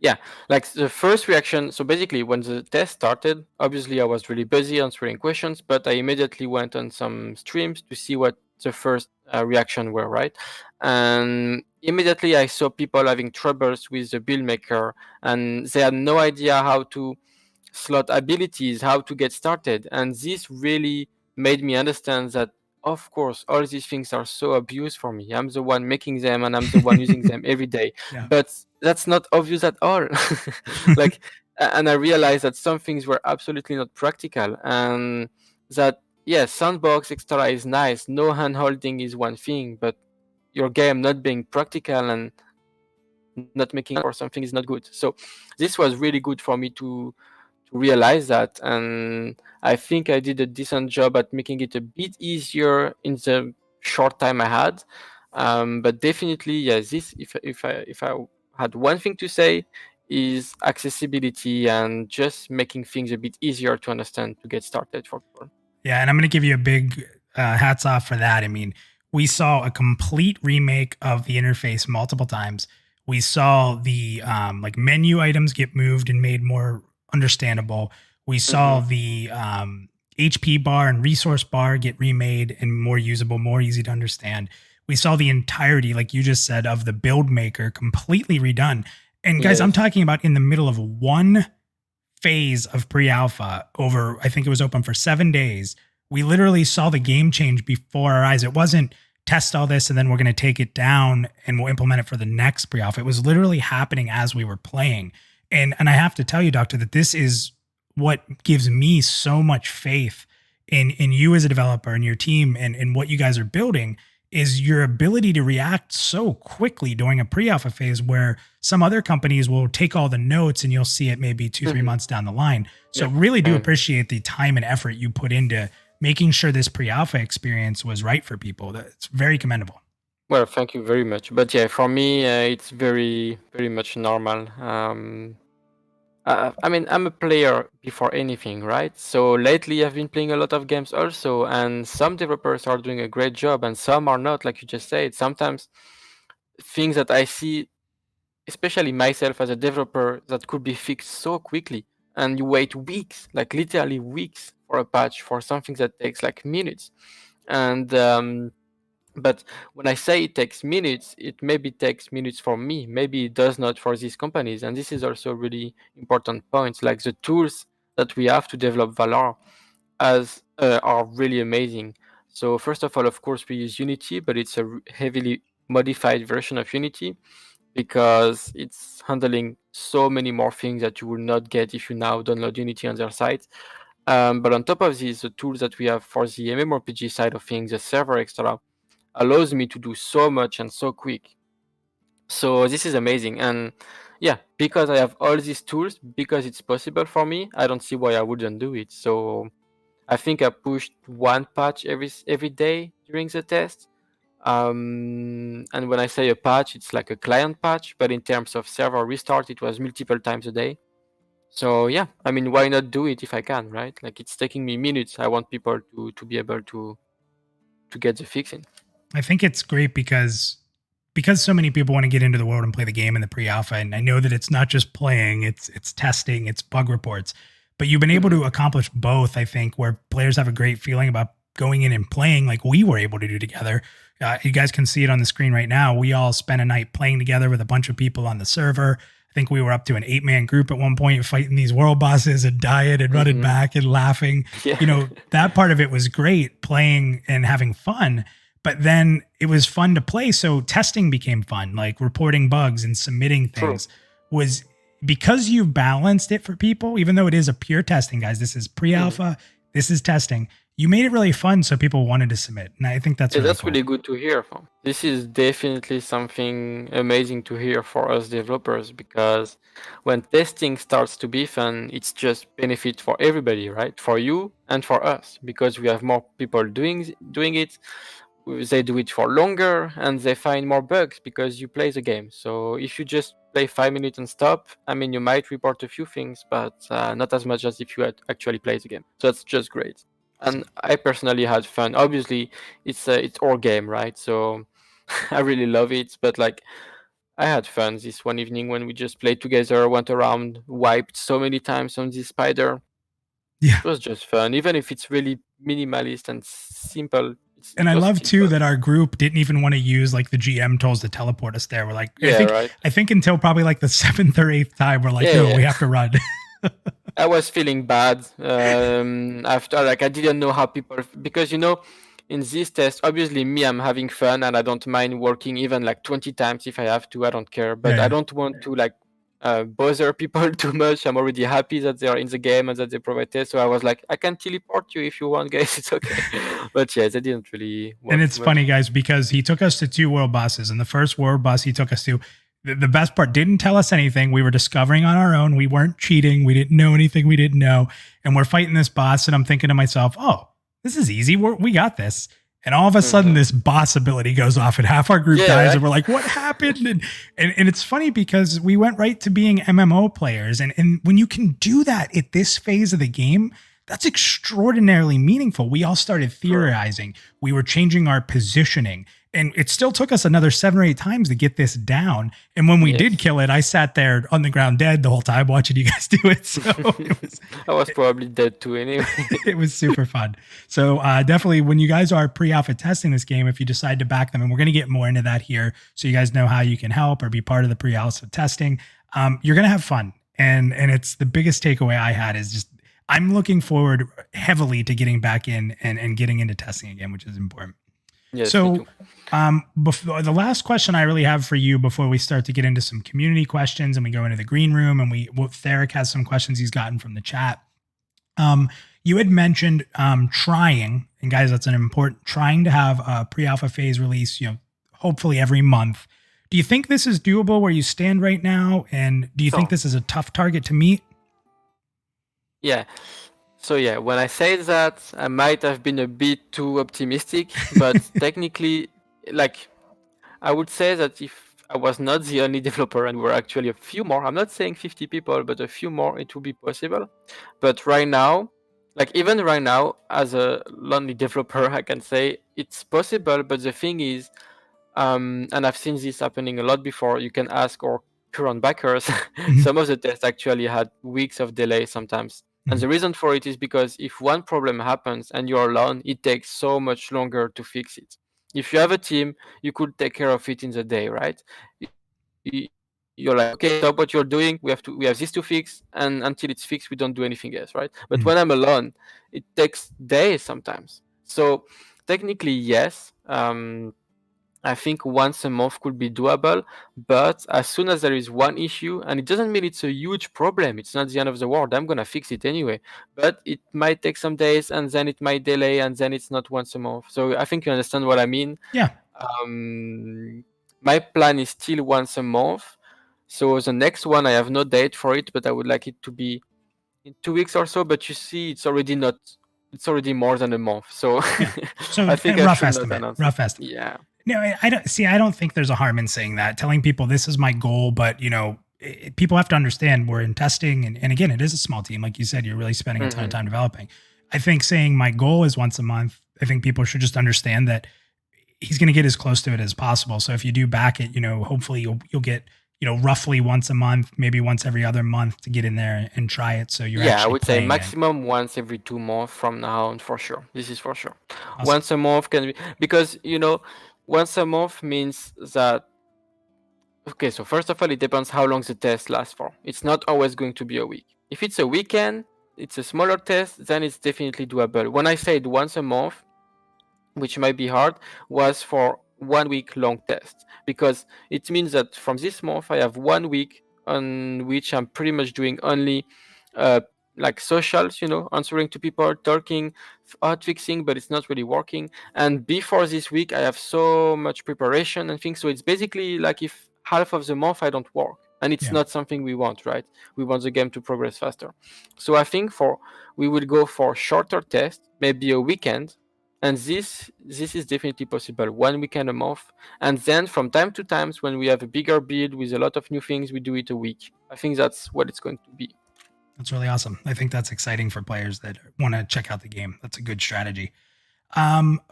yeah, like the first reaction. So basically, when the test started, obviously I was really busy answering questions, but I immediately went on some streams to see what the first reaction were, right? And immediately I saw people having troubles with the build maker, and they had no idea how to slot abilities, how to get started. And this really made me understand that, of course, all these things are so abused for me. I'm the one making them and I'm the one using them every day. Yeah. But that's not obvious at all. Like, and I realized that some things were absolutely not practical, and that, yes, sandbox extra is nice. No hand holding is one thing, but your game not being practical and not making or something is not good. So this was really good for me to realize that, and I think I did a decent job at making it a bit easier in the short time I had. But definitely, yes, this if I had one thing to say is accessibility and just making things a bit easier to understand to get started for people. Yeah, and I'm going to give you a big hats off for that. I mean, we saw a complete remake of the interface multiple times. We saw the like menu items get moved and made more understandable. We saw the HP bar and resource bar get remade and more usable, more easy to understand. We saw the entirety, like you just said, of the build maker completely redone. And guys, I'm Yes. talking about in the middle of one phase of pre-alpha over, I think it was open for 7 days. We literally saw the game change before our eyes. It wasn't test all this and then we're going to take it down and we'll implement it for the next pre-alpha. It was literally happening as we were playing. And I have to tell you, Doctor, that this is what gives me so much faith in you as a developer and your team and what you guys are building, is your ability to react so quickly during a pre-alpha phase where some other companies will take all the notes and you'll see it maybe 2-3 months down the line. So really do appreciate the time and effort you put into making sure this pre-alpha experience was right for people. That's very commendable. Well, thank you very much. But yeah, for me, it's very, very much normal. I mean, I'm a player before anything, right? So lately, I've been playing a lot of games also, and some developers are doing a great job, and some are not, like you just said. Sometimes things that I see, especially myself as a developer, that could be fixed so quickly, and you wait weeks, like literally weeks, for a patch for something that takes like minutes. And but when I say it takes minutes, it maybe takes minutes for me. Maybe it does not for these companies. And this is also a really important point. Like the tools that we have to develop Valar are really amazing. So first of all, of course, we use Unity, but it's a heavily modified version of Unity because it's handling so many more things that you will not get if you now download Unity on their site. But on top of this, the tools that we have for the MMORPG side of things, the server extra, allows me to do so much and so quick. So this is amazing. And yeah, because I have all these tools, because it's possible for me, I don't see why I wouldn't do it. So I think I pushed one patch every day during the test. And when I say a patch, it's like a client patch, but in terms of server restart, it was multiple times a day. So yeah, I mean, why not do it if I can, right? Like, it's taking me minutes. I want people to be able to get the fix in. I think it's great because so many people want to get into the world and play the game in the pre-alpha, and I know that it's not just playing, it's testing, it's bug reports, but you've been able to accomplish both. I think where players have a great feeling about going in and playing, like we were able to do together. You guys can see it on the screen right now. We all spent a night playing together with a bunch of people on the server. I think we were up to an 8-man group at one point, fighting these world bosses and dying and running back and laughing. Yeah. You know, that part of it was great, playing and having fun. But then it was fun to play. So testing became fun, like reporting bugs and submitting things. Was because you balanced it for people, even though it is a pure testing, guys, this is pre-alpha, this is testing. You made it really fun so people wanted to submit. And I think that's that's cool. really good to hear. This is definitely something amazing to hear for us developers, because when testing starts to be fun, it's just benefit for everybody, right? For you and for us, because we have more people doing it. They do it for longer and they find more bugs because you play the game. So if you just play 5 minutes and stop, I mean, you might report a few things, but not as much as if you had actually played the game. So that's just great. And I personally had fun. Obviously, it's our game, right? So I really love it. But like, I had fun this one evening when we just played together, went around, wiped so many times on this spider. Yeah. It was just fun, even if it's really minimalist and simple. And I love too that our group didn't even want to use like the GM tools to teleport us there. We're like, I think until probably like the 7th or 8th time, we're like, we have to run. I was feeling bad after, like, I didn't know how people, because, you know, in this test, obviously me, I'm having fun and I don't mind working even like 20 times if I have to. I don't care, but I don't want to like bother people too much. I'm already happy that they are in the game and that they provide tests. So I was like, I can teleport you if you want, guys. It's okay. But yeah, they didn't really work. And it's funny, guys, because he took us to 2 world bosses, and the first world boss he took us to, the best part, didn't tell us anything. We were discovering on our own. We weren't cheating. We didn't know anything we didn't know. And we're fighting this boss, and I'm thinking to myself, oh, this is easy. We got this. And all of a sudden, this boss ability goes off, and half our group dies, and we're like, what happened? And it's funny because we went right to being MMO players. And when you can do that at this phase of the game, that's extraordinarily meaningful. We all started theorizing. We were changing our positioning. And it still took us another 7 or 8 times to get this down. And when we did kill it, I sat there on the ground dead the whole time watching you guys do it. So I was probably dead too anyway. It was super fun. So definitely when you guys are pre-alpha testing this game, if you decide to back them, and we're going to get more into that here so you guys know how you can help or be part of the pre-alpha testing, you're going to have fun. And it's the biggest takeaway I had is just I'm looking forward heavily to getting back in and getting into testing again, which is important. Yes, so before, the last question I really have for you before we start to get into some community questions and we go into the green room and Theric has some questions he's gotten from the chat. You had mentioned trying, and guys, that's an important, trying to have a pre-alpha phase release, hopefully every month. Do you think this is doable where you stand right now? And do you think this is a tough target to meet? Yeah. So yeah, when I say that, I might have been a bit too optimistic, but technically, like, I would say that if I was not the only developer and we're actually a few more, I'm not saying 50 people, but a few more, it would be possible. But right now, like even right now, as a lonely developer, I can say it's possible, but the thing is, and I've seen this happening a lot before, you can ask our current backers, some of the tests actually had weeks of delay sometimes. And the reason for it is because if one problem happens and you're alone, it takes so much longer to fix it. If you have a team, you could take care of it in the day, right? You're like, okay, stop what you're doing. We have this to fix, and until it's fixed, we don't do anything else, right? But when I'm alone, it takes days sometimes. So technically, yes. I think once a month could be doable, but as soon as there is one issue, and it doesn't mean it's a huge problem, it's not the end of the world, I'm gonna fix it anyway, but it might take some days and then it might delay and then it's not once a month. So I think you understand what I mean. Yeah. My plan is still once a month. So the next one, I have no date for it, but I would like it to be in 2 weeks or so, but you see, it's already more than a month. So, so I think rough estimate. Yeah. No, I don't see. I don't think there's a harm in saying that, telling people this is my goal, but people have to understand we're in testing, and again, it is a small team. Like you said, you're really spending a ton of time developing. I think saying my goal is once a month. I think people should just understand that he's going to get as close to it as possible. So if you do back it, hopefully you'll get roughly once a month, maybe once every other month to get in there and try it. So you're Yeah, I actually would say playing it. maximum once every 2 months from now on, for sure. This is for sure. Awesome. Once a month can be, because once a month means that. Okay, so first of all, it depends how long the test lasts for. It's not always going to be a week. If it's a weekend, it's a smaller test, then it's definitely doable. When I said once a month, which might be hard, was for 1 week long test, because it means that from this month I have 1 week on which I'm pretty much doing only like socials, answering to people, talking, fixing, but it's not really working. And before this week I have so much preparation and things, so it's basically like if half of the month I don't work, and it's not something we want, right? We want the game to progress faster. So I think we will go for shorter tests, maybe a weekend. And this is definitely possible, 1 weekend a month. And then from time to time, when we have a bigger build with a lot of new things, we do it a week. I think that's what it's going to be. That's really awesome. I think that's exciting for players that want to check out the game. That's a good strategy.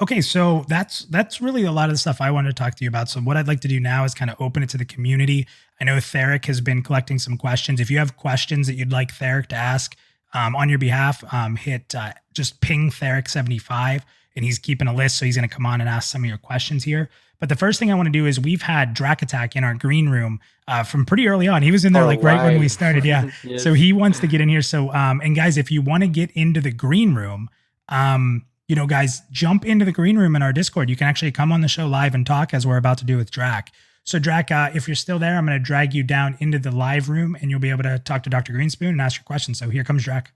Okay, so that's really a lot of the stuff I wanted to talk to you about. So what I'd like to do now is kind of open it to the community. I know Theric has been collecting some questions. If you have questions that you'd like Theric to ask on your behalf, hit just ping Theric75, and he's keeping a list. So he's going to come on and ask some of your questions here. But the first thing I want to do is we've had Drac Attack in our green room from pretty early on. He was in there right when we started. Yeah. Yes. So he wants to get in here. So, and guys, if you want to get into the green room, guys, jump into the green room in our Discord. You can actually come on the show live and talk as we're about to do with Drac. So Drac, if you're still there, I'm going to drag you down into the live room and you'll be able to talk to Dr. Greenspoon and ask your questions. So here comes Drac.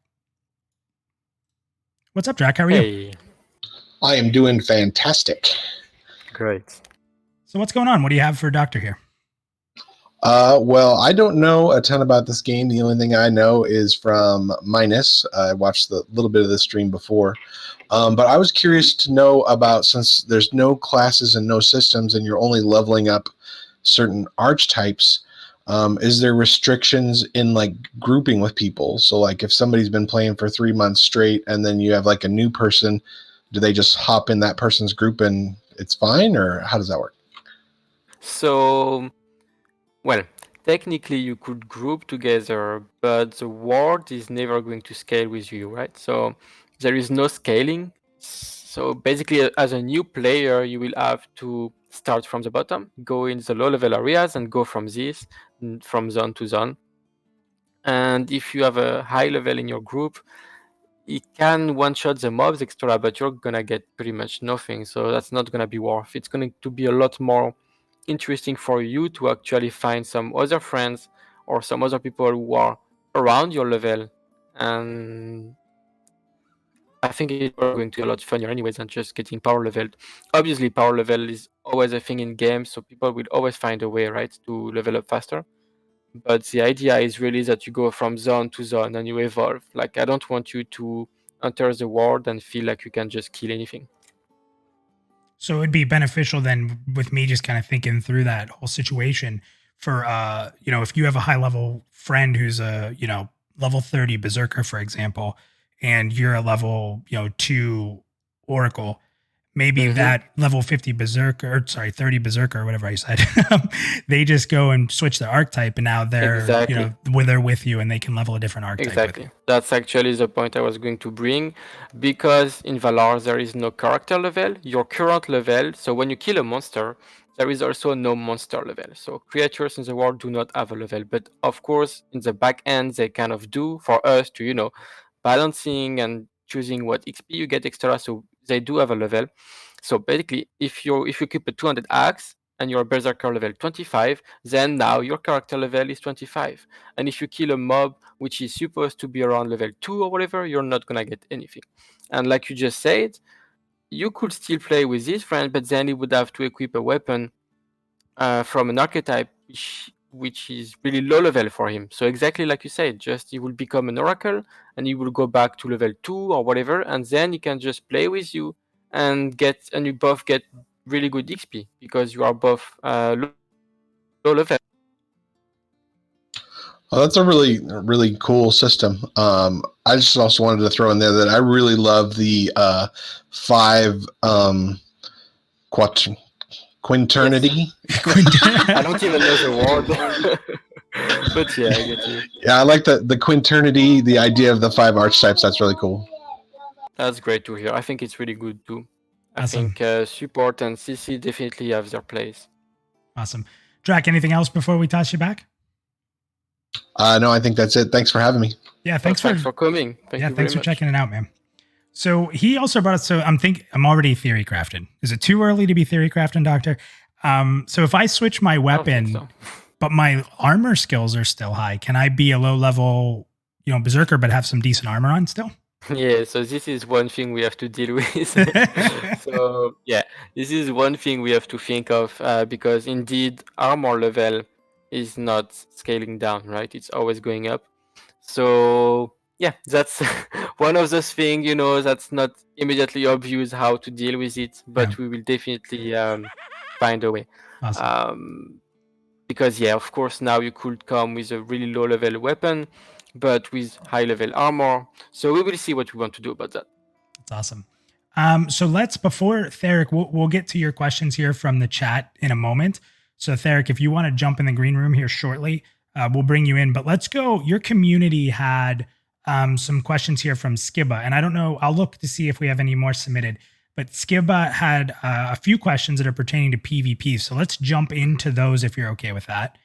What's up, Drac? How are you? Hey, I am doing fantastic. great. So what's going on? What do you have for Doctor here? Well, I don't know a ton about this game. The only thing I know is from Minus. I watched the little bit of the stream before. But I was curious to know about, since there's no classes and no systems and you're only leveling up certain archetypes, is there restrictions in like grouping with people? So like if somebody's been playing for 3 months straight and then you have like a new person, do they just hop in that person's group and it's fine, or how does that work? So, well, technically you could group together, but the world is never going to scale with you, right? So there is no scaling. So basically, as a new player, you will have to start from the bottom, go in the low level areas and go from this, from zone to zone. And if you have a high level in your group, it can one-shot the mobs extra, but you're gonna get pretty much nothing. So that's not gonna be worth. It's going to be a lot more interesting for you to actually find some other friends or some other people who are around your level, and I think it's going to be a lot funnier anyways than just getting power leveled. Obviously, power level is always a thing in games, so people will always find a way, right, to level up faster. But the idea is really that you go from zone to zone and you evolve. Like, I don't want you to enter the world and feel like you can just kill anything. So it'd be beneficial then with me just kind of thinking through that whole situation for, if you have a high level friend who's a, level 30 berserker, for example, and you're a level, 2 oracle, maybe that level 50 berserker, or sorry, 30 berserker, or whatever I said, they just go and switch their archetype and now they're, Exactly. they're with you and they can level a different archetype. Exactly. That's actually the point I was going to bring, because in Valar there is no character level, your current level. So when you kill a monster, there is also no monster level. So creatures in the world do not have a level, but of course in the back end they kind of do for us to, balancing and choosing what XP you get extra. So they do have a level. So basically, if you keep a 200 axe and your berserker level 25, then now your character level is 25. And if you kill a mob which is supposed to be around level 2 or whatever, you're not gonna get anything. And like you just said, you could still play with this friend, but then he would have to equip a weapon from an archetype which is really low level for him. So exactly like you said, just he will become an oracle and he will go back to level 2 or whatever, and then he can just play with you and you both get really good XP because you are both low level. Oh, that's a really cool system. I just also wanted to throw in there that I really love the 5 quinternity. I don't even know the word, but yeah, I get you. Yeah, I like the quinternity, the idea of the 5 archetypes. That's really cool. That's great to hear. I think it's really good too. I Awesome. think support and CC definitely have their place. Awesome. Drac, anything else before we toss you back? No, I think that's it. Thanks for having me. Yeah, Thanks for coming. Thank you very thanks for much. checking it out, man. So he also brought us. So I'm already theory crafted. Is it too early to be theory crafting, Doctor? So if I switch my I don't weapon, think so. but my armor skills are still high, can I be a low level, berserker, but have some decent armor on still? Yeah, so this is one thing we have to deal with. So yeah, this is one thing we have to think of because indeed armor level is not scaling down, right? It's always going up. So yeah, that's one of those things, that's not immediately obvious how to deal with it, but we will definitely find a way. Awesome. Because yeah, of course, now you could come with a really low level weapon, but with high level armor. So we will see what we want to do about that. That's awesome. So let's, before Theric, we'll get to your questions here from the chat in a moment. So Theric, if you want to jump in the green room here shortly, we'll bring you in. But let's go. Your community had some questions here from Skibba, and I don't know. I'll look to see if we have any more submitted. But Skibba had a few questions that are pertaining to PvP. So let's jump into those if you're okay with that.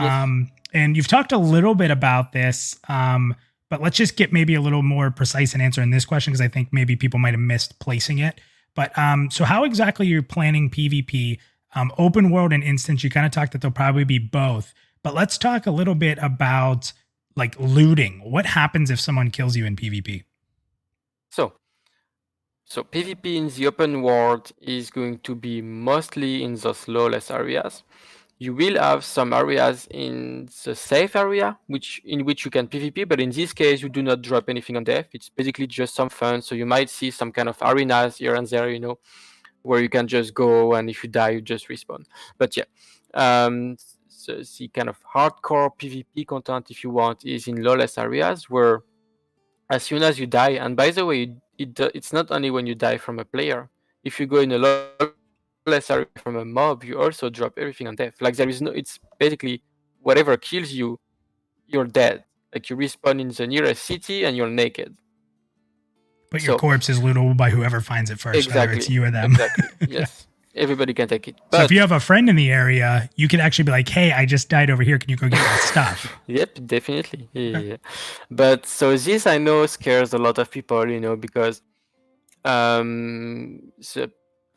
Yes. And you've talked a little bit about this, but let's just get maybe a little more precise in answering this question because I think maybe people might have missed placing it. But so how exactly you're planning PvP, open world and instance? You kind of talked that there'll probably be both. But let's talk a little bit about like looting. What happens if someone kills you in PvP? So PvP in the open world is going to be mostly in those lawless areas. You will have some areas in the safe area, in which you can PvP, but in this case, you do not drop anything on death. It's basically just some fun. So you might see some kind of arenas here and there, where you can just go, and if you die, you just respawn. But yeah, so the kind of hardcore PvP content, if you want, is in lawless areas where as soon as you die, and by the way, it's not only when you die from a player. If you go in a lawless area from a mob, you also drop everything on death. Like it's basically whatever kills you, you're dead. Like you respawn in the nearest city and you're naked. But your corpse is lootable by whoever finds it first, exactly, whether it's you or them. Exactly. Yes. Everybody can take it. So if you have a friend in the area, you could actually be like, hey, I just died over here. Can you go get my stuff? Yep, definitely. Yeah. But so this I know scares a lot of people, because the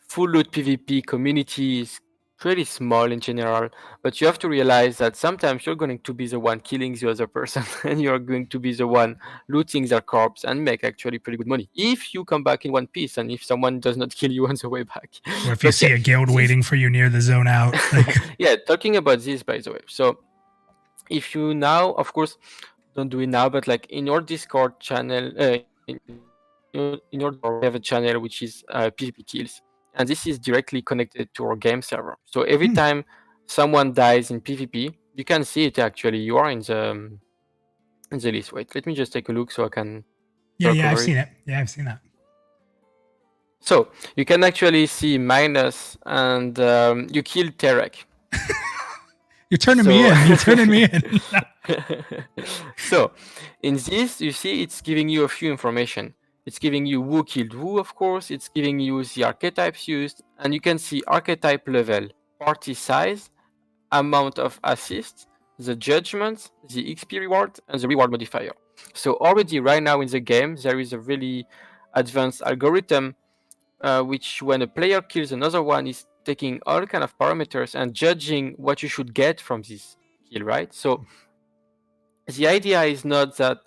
full loot PvP community is pretty small in general, but you have to realize that sometimes you're going to be the one killing the other person and you're going to be the one looting their corpse and make actually pretty good money if you come back in one piece and if someone does not kill you on the way back. Or if you see a guild waiting for you near the zone out. Yeah, talking about this, by the way. So if you now, of course, don't do it now, but like in your Discord channel, in your we have a channel which is PvP kills, and this is directly connected to our game server. So every time someone dies in PvP, you can see it actually. You are in the list. Wait, let me just take a look so I can. Yeah, I've seen it. Yeah, I've seen that. So you can actually see minus, and you killed Terek. You're turning me in. You're turning me in. So in this, you see it's giving you a few information. It's giving you who killed who, of course. It's giving you the archetypes used. And you can see archetype level, party size, amount of assist, the judgment, the XP reward, and the reward modifier. So already right now in the game, there is a really advanced algorithm which when a player kills another one is taking all kind of parameters and judging what you should get from this kill, right? So the idea is not that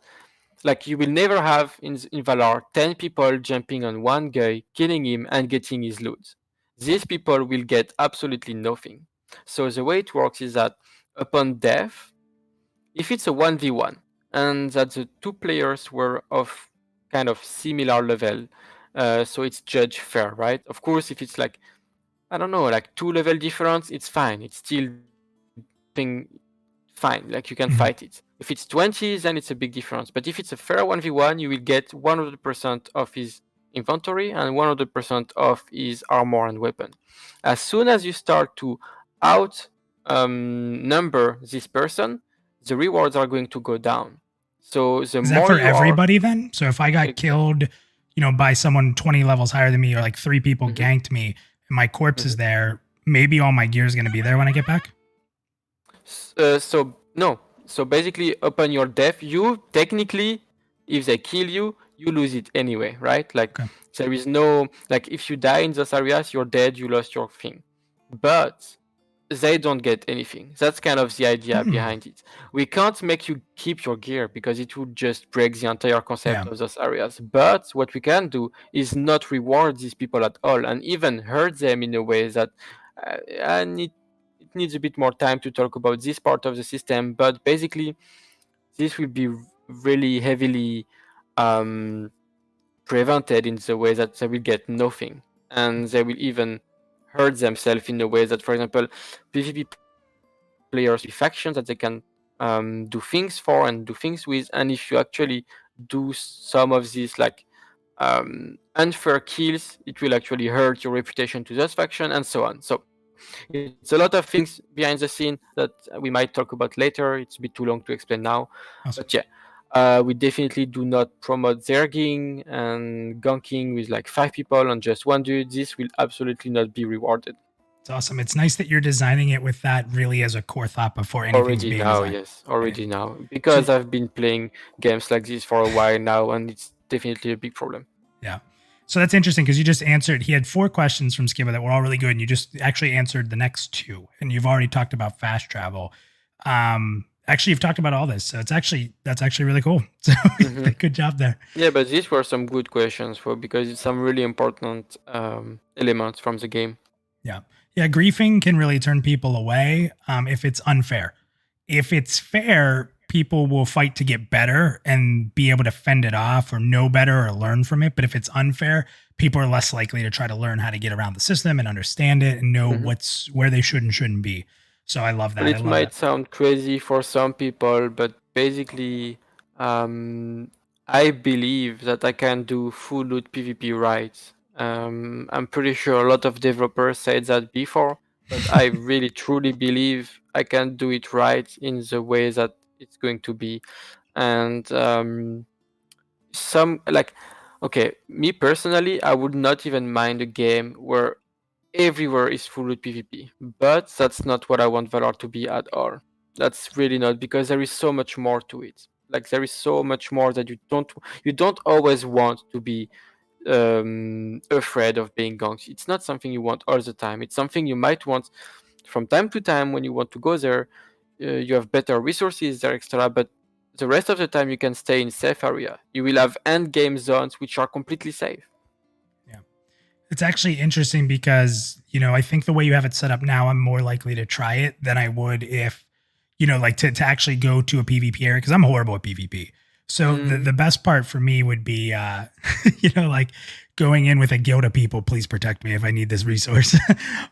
like you will never have in Valar 10 people jumping on one guy, killing him and getting his loot. These people will get absolutely nothing. So the way it works is that upon death, if it's a 1v1 and that the two players were of kind of similar level, so it's judged fair, right? Of course, if it's like I don't know, like 2 level difference, it's fine. It's still being fine. Like you can Mhm. fight it. If it's 20, then it's a big difference. But if it's a fair 1v1, you will get 100% of his inventory and 100% of his armor and weapon. As soon as you start to out number this person, the rewards are going to go down. So the Is that more for you are everybody then? So if I got Exactly. killed, by someone 20 levels higher than me, or like 3 people Mhm. ganked me, and my corpse is Mhm. there, maybe all my gear is going to be there when I get back? So no. So basically, upon your death, you technically, if they kill you, you lose it anyway, right? Like Okay. there is no like if you die in those areas, you're dead. You lost your thing, but they don't get anything. That's kind of the idea Hmm. behind it. We can't make you keep your gear because it would just break the entire concept Yeah. of those areas. But what we can do is not reward these people at all, and even hurt them in a way that and it needs a bit more time to talk about this part of the system. But basically, this will be really heavily prevented in the way that they will get nothing, and they will even hurt themselves in a way that, for example, PvP players with factions that they can do things for and do things with, and if you actually do some of these like unfair kills, it will actually hurt your reputation to those faction and so on. So it's a lot of things behind the scene that we might talk about later. It's a bit too long to explain now, Awesome. but yeah, we definitely do not promote zerging and ganking with like 5 people on just one dude. This will absolutely not be rewarded. It's awesome. It's nice that you're designing it with that really as a core thought before anything's Already being now, designed. yes, already now, because I've been playing games like this for a while now, and it's definitely a big problem. Yeah. So that's interesting because you just answered. He had 4 questions from Skiba that were all really good, and you just actually answered the next 2. And you've already talked about fast travel. Actually, you've talked about all this, so that's actually really cool. So Mhm. good job there. Yeah, but these were some good questions because it's some really important elements from the game. Yeah. Yeah. Griefing can really turn people away if it's unfair. If it's fair, people will fight to get better and be able to fend it off or know better or learn from it. But if it's unfair, people are less likely to try to learn how to get around the system and understand it and know Mhm. where they should and shouldn't be. So I love that. Well, I it love might that. sound crazy for some people, but basically, I believe that I can do full loot PvP right. I'm pretty sure a lot of developers said that before, but I really truly believe I can do it right in the way that it's going to be. And some like, okay, me personally, I would not even mind a game where everywhere is full loot PvP, but that's not what I want Valar to be at all. That's really not, because there is so much more to it. Like there is so much more that you don't always want to be afraid of being ganked. It's not something you want all the time. It's something you might want from time to time when you want to go there. You have better resources there extra, but the rest of the time you can stay in safe area. You will have end game zones which are completely safe. Yeah. It's actually interesting because, I think the way you have it set up now, I'm more likely to try it than I would if, like to actually go to a PvP area because I'm horrible at PvP. So the best part for me would be, like going in with a guild of people, please protect me if I need this resource.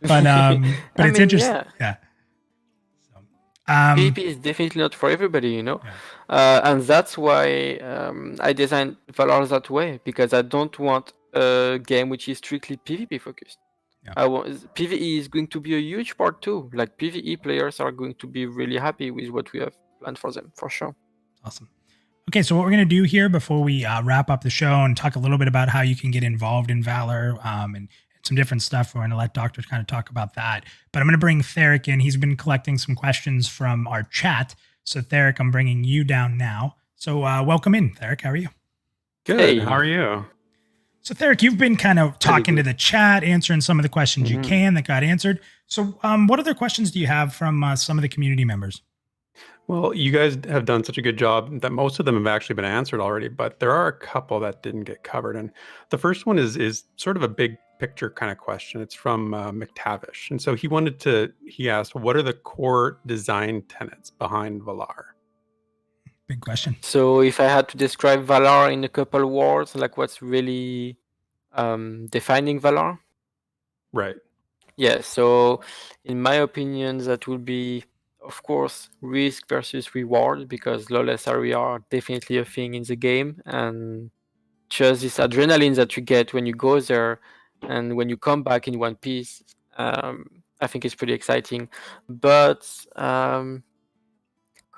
but I it's mean, interesting. yeah. Yeah. So, PvP is definitely not for everybody, yeah. and that's why I designed Valar that way, because I don't want a game which is strictly PvP focused. Yeah. I want PvE is going to be a huge part too. Like PvE players are going to be really happy with what we have planned for them, for sure. Awesome. Okay, so what we're going to do here before we wrap up the show and talk a little bit about how you can get involved in Valor and some different stuff, we're going to let Doctor kind of talk about that. But I'm going to bring Theric in. He's been collecting some questions from our chat. So Theric, I'm bringing you down now. So welcome in, Theric. How are you? Good. Hey. How are you? So Theric, you've been kind of talking to the chat, answering some of the questions you Mhm. can that got answered. So what other questions do you have from some of the community members? Well, you guys have done such a good job that most of them have actually been answered already, but there are a couple that didn't get covered. And the first one is sort of a big picture kind of question. It's from McTavish. And so he asked, what are the core design tenets behind Valar? Big question. So if I had to describe Valar in a couple words, like what's really defining Valar? Right. Yeah, so in my opinion, that will be, of course, risk versus reward, because lawless area are definitely a thing in the game, and just this adrenaline that you get when you go there and when you come back in one piece, I think it's pretty exciting. But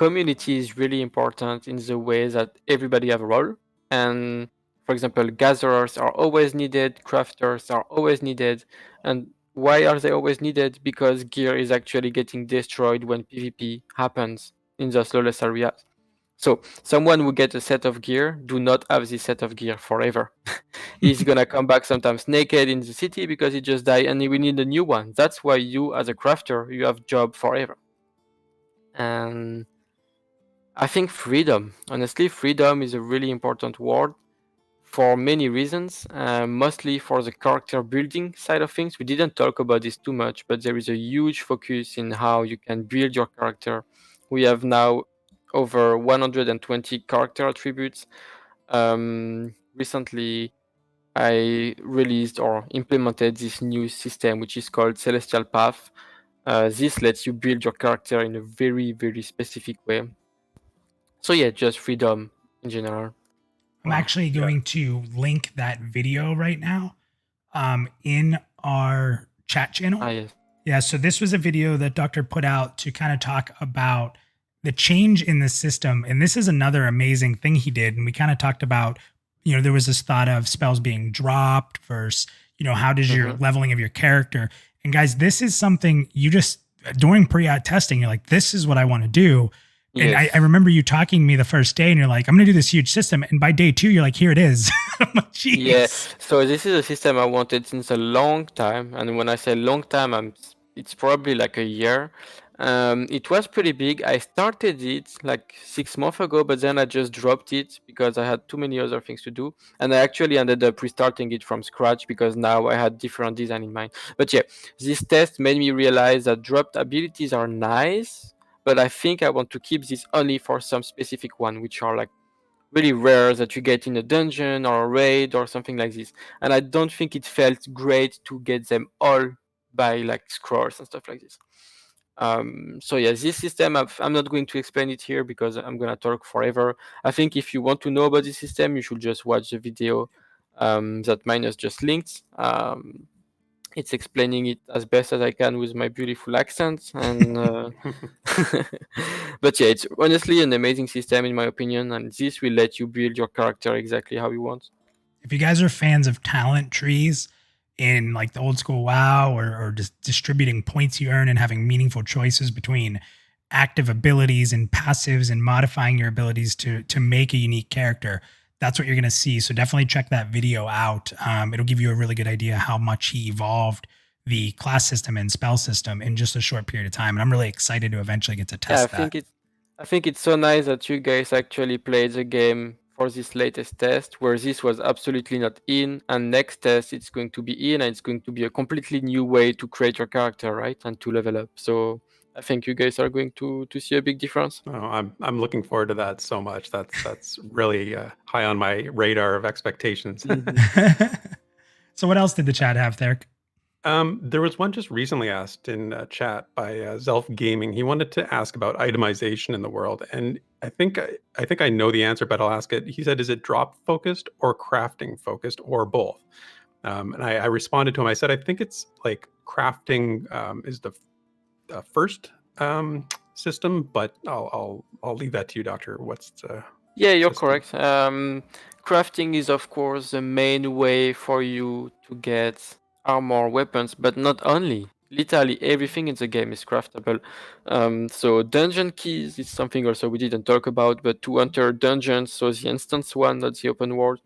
community is really important in the way that everybody have a role. And for example, gatherers are always needed, crafters are always needed. And why are they always needed? Because gear is actually getting destroyed when PvP happens in those lawless areas. So someone who gets a set of gear do not have this set of gear forever. He's gonna come back sometimes naked in the city because he just died, and we need a new one. That's why you, as a crafter, you have job forever. And I think freedom. Honestly, freedom is a really important word for many reasons, mostly for the character building side of things. We didn't talk about this too much, but there is a huge focus in how you can build your character. We have now over 120 character attributes. Recently, I released or implemented this new system, which is called Celestial Path. This lets you build your character in a very, very specific way. So yeah, just freedom in general. I'm Wow. actually going to link that video right now in our chat channel. Ah yes. Yeah, so this was a video that Doctor put out to kind of talk about the change in the system. And this is another amazing thing he did. And we kind of talked about, there was this thought of spells being dropped versus, how does your leveling of your character? And guys, this is something you just, during pre-out testing, you're like, this is what I want to do. And Yes. I remember you talking to me the first day and you're like, I'm going to do this huge system. And by day 2, you're like, here it is. I'm like, jeez. Yeah. So this is a system I wanted since a long time, and when I say long time, it's probably like a year. It was pretty big. I started it like 6 months ago, but then I just dropped it because I had too many other things to do, and I actually ended up restarting it from scratch because now I had different design in mind. But yeah, this test made me realize that dropped abilities are nice, but I think I want to keep this only for some specific one, which are like really rare that you get in a dungeon or a raid or something like this. And I don't think it felt great to get them all by like scrolls and stuff like this. So yeah, this system, I'm not going to explain it here because I'm gonna talk forever. I think if you want to know about this system, you should just watch the video that Minus just linked. It's explaining it as best as I can with my beautiful accent, and but yeah, it's honestly an amazing system in my opinion, and this will let you build your character exactly how you want. If you guys are fans of talent trees in like the old school WoW or just distributing points you earn and having meaningful choices between active abilities and passives and modifying your abilities to make a unique character, that's what you're going to see. So definitely check that video out. It'll give you a really good idea how much he evolved the class system and spell system in just a short period of time. And I'm really excited to eventually get to Yeah, test that. I think it's so nice that you guys actually played the game for this latest test, where this was absolutely not in, and next test it's going to be in, and it's going to be a completely new way to create your character, right, and to level up. So I think you guys are going to see a big difference. Oh, I'm looking forward to that so much. That's really high on my radar of expectations. So what else did the chat have there? There was one just recently asked in chat by Zelf Gaming. He wanted to ask about itemization in the world, and I think I know the answer, but I'll ask it. He said, "Is it drop focused or crafting focused or both?" And I responded to him. I said, "I think it's like crafting is the first system, but I'll leave that to you, Doctor. What's the Yeah, you're system?" correct. Crafting is, of course, the main way for you to get armor, weapons, but not only. Literally everything in the game is craftable. So dungeon keys is something also we didn't talk about, but to enter dungeons, so the instance one, not the open world,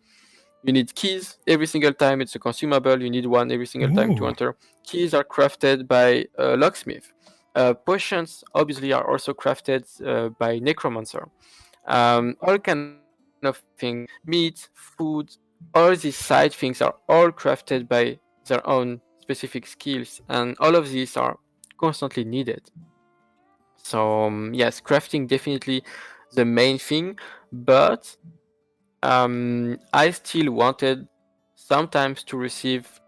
you need keys every single time. It's a consumable. You need one every single time to Ooh. enter. Keys are crafted by a locksmith. Potions obviously are also crafted by necromancer. All kind of things, meat, food, all these side things are all crafted by their own specific skills, and all of these are constantly needed. So yes, crafting definitely the main thing, but I still wanted sometimes to receive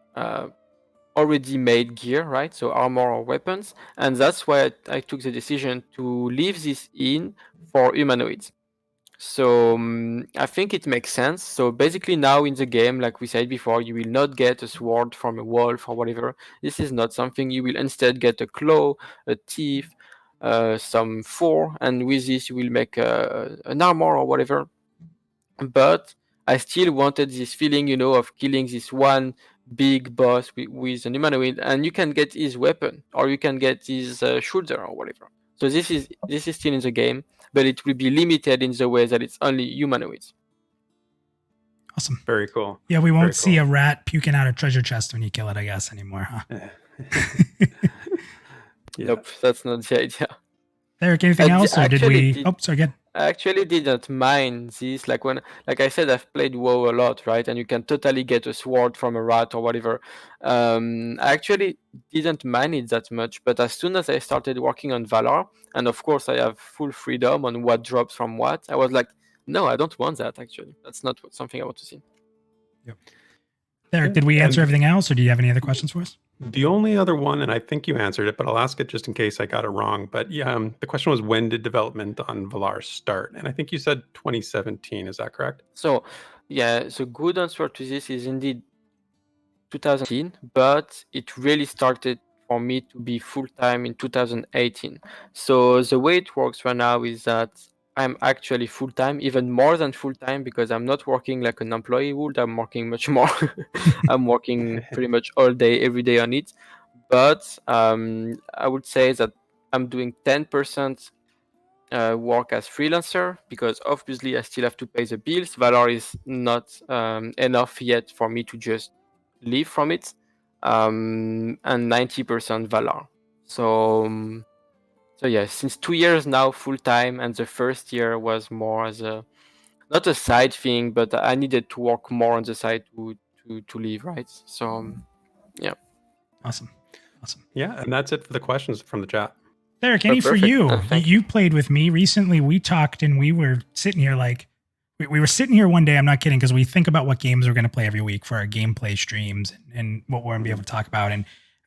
already made gear, right? So armor or weapons, and that's why I took the decision to leave this in for humanoids. So I think it makes sense. So basically now in the game, like we said before, you will not get a sword from a wolf or whatever. This is not something. You will instead get a claw, a teeth, some fur, and with this you will make an armor or whatever. But I still wanted this feeling, of killing this one big boss with an humanoid, and you can get his weapon or you can get his shoulder or whatever. So this is still in the game, but it will be limited in the way that it's only humanoids. Awesome. Very cool. Yeah, we won't Very see cool. a rat puking out a treasure chest when you kill it, I guess, anymore, huh? Yeah. Nope, that's not the idea. Eric, anything else, or did we? Actually, Oh, sorry, good. I actually didn't mind this. Like I said, I've played WoW a lot, right? And you can totally get a sword from a rat or whatever. I actually didn't mind it that much. But as soon as I started working on Valar, and of course I have full freedom on what drops from what, I was like, no, I don't want that. Actually, that's not something I want to see. Eric, did we answer everything else, or do you have any other questions for us? The only other one, and I think you answered it, but I'll ask it just in case I got it wrong. But yeah, the question was, when did development on Valar start? And I think you said 2017. Is that correct? So, yeah, the good answer to this is indeed 2018, but it really started for me to be full-time in 2018. So the way it works right now is that I'm actually full-time, even more than full-time, because I'm not working like an employee would. I'm working much more. I'm working pretty much all day, every day on it. But I would say that I'm doing 10% work as freelancer, because obviously I still have to pay the bills. Valar is not enough yet for me to just live from it, and 90% Valar. So yeah, since 2 years now full time, and the first year was more as a not a side thing, but I needed to work more on the side to live, right? So yeah. Awesome. Yeah, and that's it for the questions from the chat. Eric, any for perfect. you? Thank You played with me recently. We talked, and we were sitting here like we were sitting here one day. I'm not kidding, because we think about what games we're going to play every week for our gameplay streams and what we're going to be able to talk about. And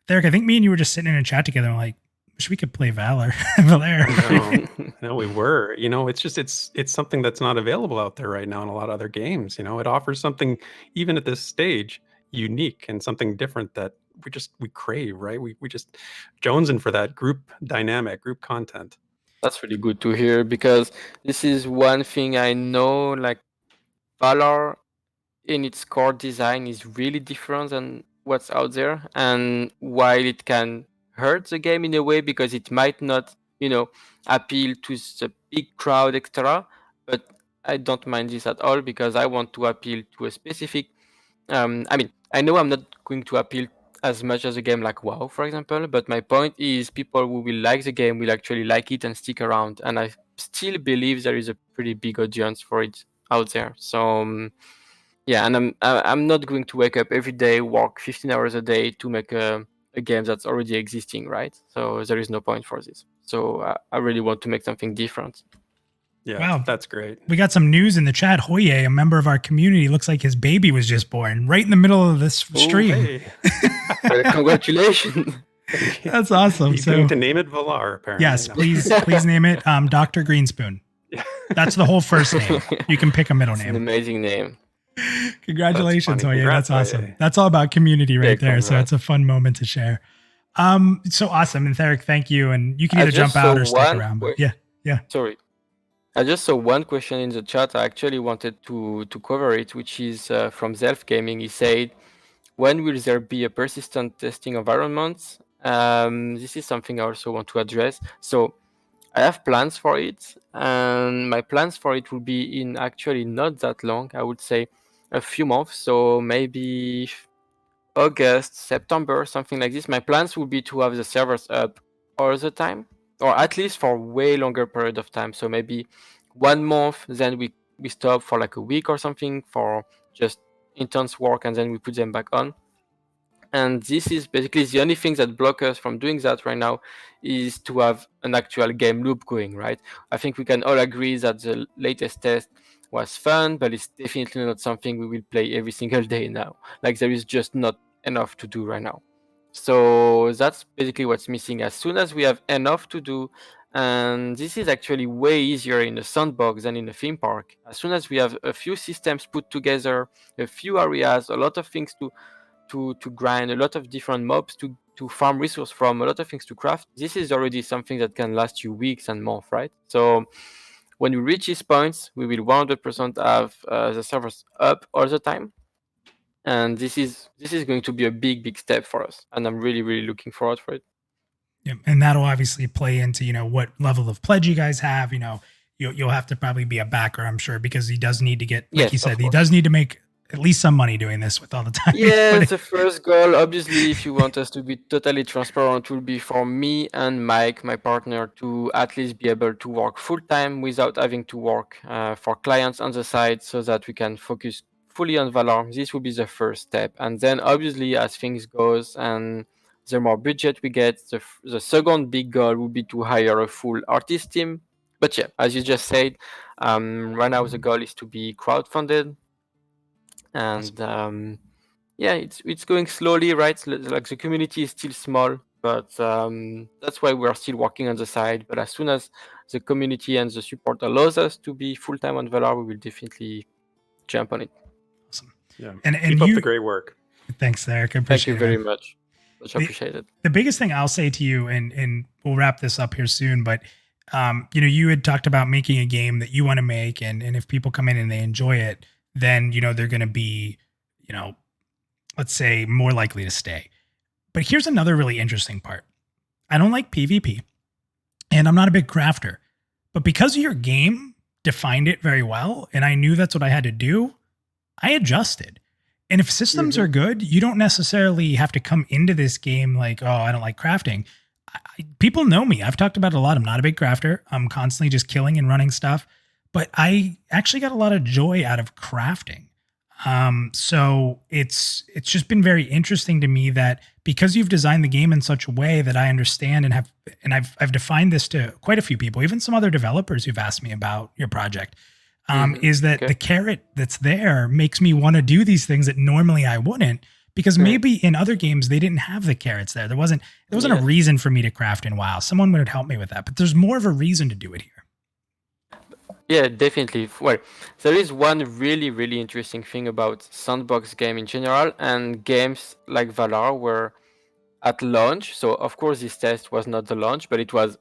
Eric, I think me and you were just sitting in a chat together, and like, wish we could play Valar. Valar. No, we were. It's just it's something that's not available out there right now in a lot of other games. It offers something, even at this stage, unique and something different that we crave, right? We just jonesing for that group dynamic, group content. That's really good to hear, because this is one thing I know, like Valar in its core design is really different than what's out there. And while it can hurt the game in a way because it might not, appeal to the big crowd, etc. But I don't mind this at all, because I want to appeal to a specific I know I'm not going to appeal as much as a game like WoW, for example, but my point is people who will like the game will actually like it and stick around. And I still believe there is a pretty big audience for it out there. So yeah, and I'm not going to wake up every day, work 15 hours a day to make a game that's already existing, right? So there is no point for this. So I really want to make something different. Yeah, Wow. that's great. We got some news in the chat. Hoye, a member of our community, looks like his baby was just born right in the middle of this stream. Hey. Congratulations. That's awesome. He's So going to name it Valar, apparently. yes, please name it Dr. Greenspoon. Yeah. That's the whole first name. You can pick a middle It's an name. amazing name. Congratulations, That's funny. Hoye. Congrats, That's awesome. Hoye. That's all about community right Yeah, there. So congrats. it's a fun moment to share. So awesome. And Theric, thank you. And you can I either just jump out saw or stick one around. But quick- yeah. Sorry. I just saw one question in the chat. I actually wanted to cover it, which is from Zelf Gaming. He said, when will there be a persistent testing environment? This is something I also want to address. So I have plans for it, and my plans for it will be in actually not that long. I would say a few months. So maybe August, September, something like this. My plans will be to have the servers up all the time, or at least for way longer period of time. So maybe 1 month, then we stop for like a week or something for just intense work, and then we put them back on. And this is basically the only thing that blocks us from doing that right now, is to have an actual game loop going, right? I think we can all agree that the latest test was fun, but it's definitely not something we will play every single day now. Like, there is just not enough to do right now. So that's basically what's missing. As soon as we have enough to do, and this is actually way easier in a sandbox than in a theme park. As soon as we have a few systems put together, a few areas, a lot of things to grind, a lot of different mobs to farm resource from, a lot of things to craft, this is already something that can last you weeks and months, right? So when we reach these points, we will 100% have the servers up all the time. And this is going to be a big step for us, and I'm really looking forward for it. Yeah, and that'll obviously play into what level of pledge you guys have. You'll have to probably be a backer, I'm sure, because he does need to get, like Yes, you of said, he course. does need to make at least some money doing this with all the time. Yeah, the first goal, obviously, if you want us to be totally transparent, will be for me and Mike, my partner, to at least be able to work full time without having to work for clients on the side, so that we can focus fully on Valar. This will be the first step, and then obviously, as things goes and the more budget we get, the second big goal would be to hire a full artist team. But yeah, as you just said, right now the goal is to be crowdfunded, and yeah, it's going slowly, right? Like the community is still small, but that's why we're still working on the side. But as soon as the community and the support allows us to be full time on Valar, we will definitely jump on it. Awesome. Yeah. And Keep up the great work. Thanks, Eric. I Thank appreciate you it, very man. much. Much appreciated. The biggest thing I'll say to you, and we'll wrap this up here soon, but you had talked about making a game that you want to make, and if people come in and they enjoy it, then they're going to be, let's say, more likely to stay. But here's another really interesting part. I don't like PvP, and I'm not a big crafter, but because your game defined it very well, and I knew that's what I had to do, I adjusted. And if systems are good, you don't necessarily have to come into this game like, oh, I don't like crafting. People know me. I've talked about it a lot. I'm not a big crafter. I'm constantly just killing and running stuff, but I actually got a lot of joy out of crafting. So it's just been very interesting to me that because you've designed the game in such a way that I understand and I've defined this to quite a few people, even some other developers who've asked me about your project. Is that the carrot that's there makes me want to do these things that normally I wouldn't, because maybe in other games they didn't have the carrots there. There wasn't a reason for me to craft in WoW. Someone would help me with that, but there's more of a reason to do it here. Yeah, definitely. Well, there is one really interesting thing about sandbox game in general and games like Valar, where at launch, so of course this test was not the launch, but it was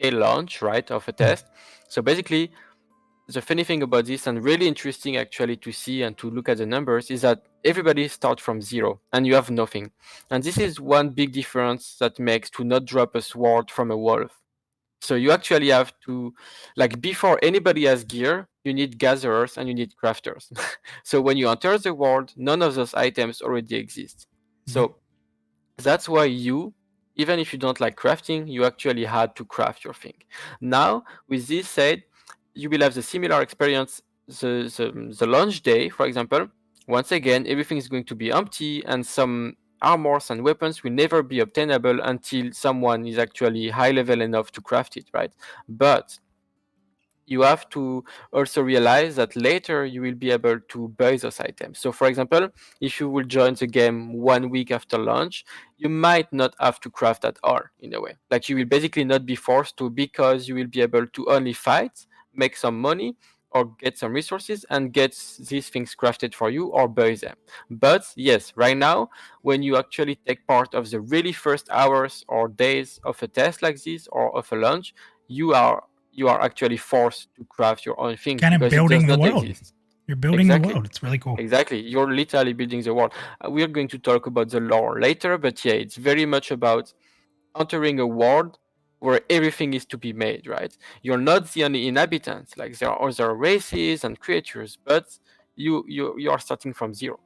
a launch, right, of a test. So basically, the funny thing about this, and really interesting actually to see and to look at the numbers, is that everybody starts from zero and you have nothing. And this is one big difference that makes to not drop a sword from a wolf. So you actually have to, like, before anybody has gear, you need gatherers and you need crafters. So when you enter the world, none of those items already exist. So that's why even if you don't like crafting, you actually had to craft your thing. Now, with this said, you will have the similar experience the launch day, for example. Once again, everything is going to be empty, and some armors and weapons will never be obtainable until someone is actually high level enough to craft it, right? But you have to also realize that later you will be able to buy those items. So for example, if you will join the game 1 week after launch, you might not have to craft at all, in a way. Like, you will basically not be forced to, because you will be able to only fight, make some money, or get some resources and get these things crafted for you or buy them. But yes, right now, when you actually take part of the really first hours or days of a test like this or of a launch, you are actually forced to craft your own thing, Kind of because building it does the not world. exist. You're building the world. It's really cool. Exactly. You're literally building the world. We're going to talk about the lore later, but yeah, it's very much about entering a world where everything is to be made, right? You're not the only inhabitants. Like, there are other races and creatures, but you are starting from zero.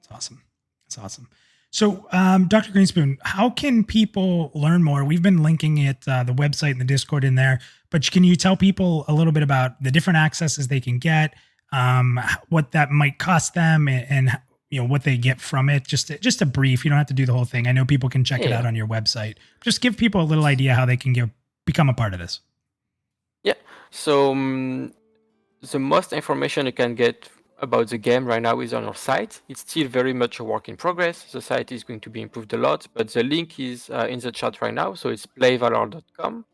It's awesome. It's awesome. So, Dr. Greenspoon, how can people learn more? We've been linking it, the website and the Discord in there, but can you tell people a little bit about the different accesses they can get, what that might cost them, and what they get from it? Just a brief. You don't have to do the whole thing. I know people can check it out on your website. Just give people a little idea how they can become a part of this. Yeah. So the most information you can get about the game right now is on our site. It's still very much a work in progress. The site is going to be improved a lot, but the link is in the chat right now. So it's playvalar.com.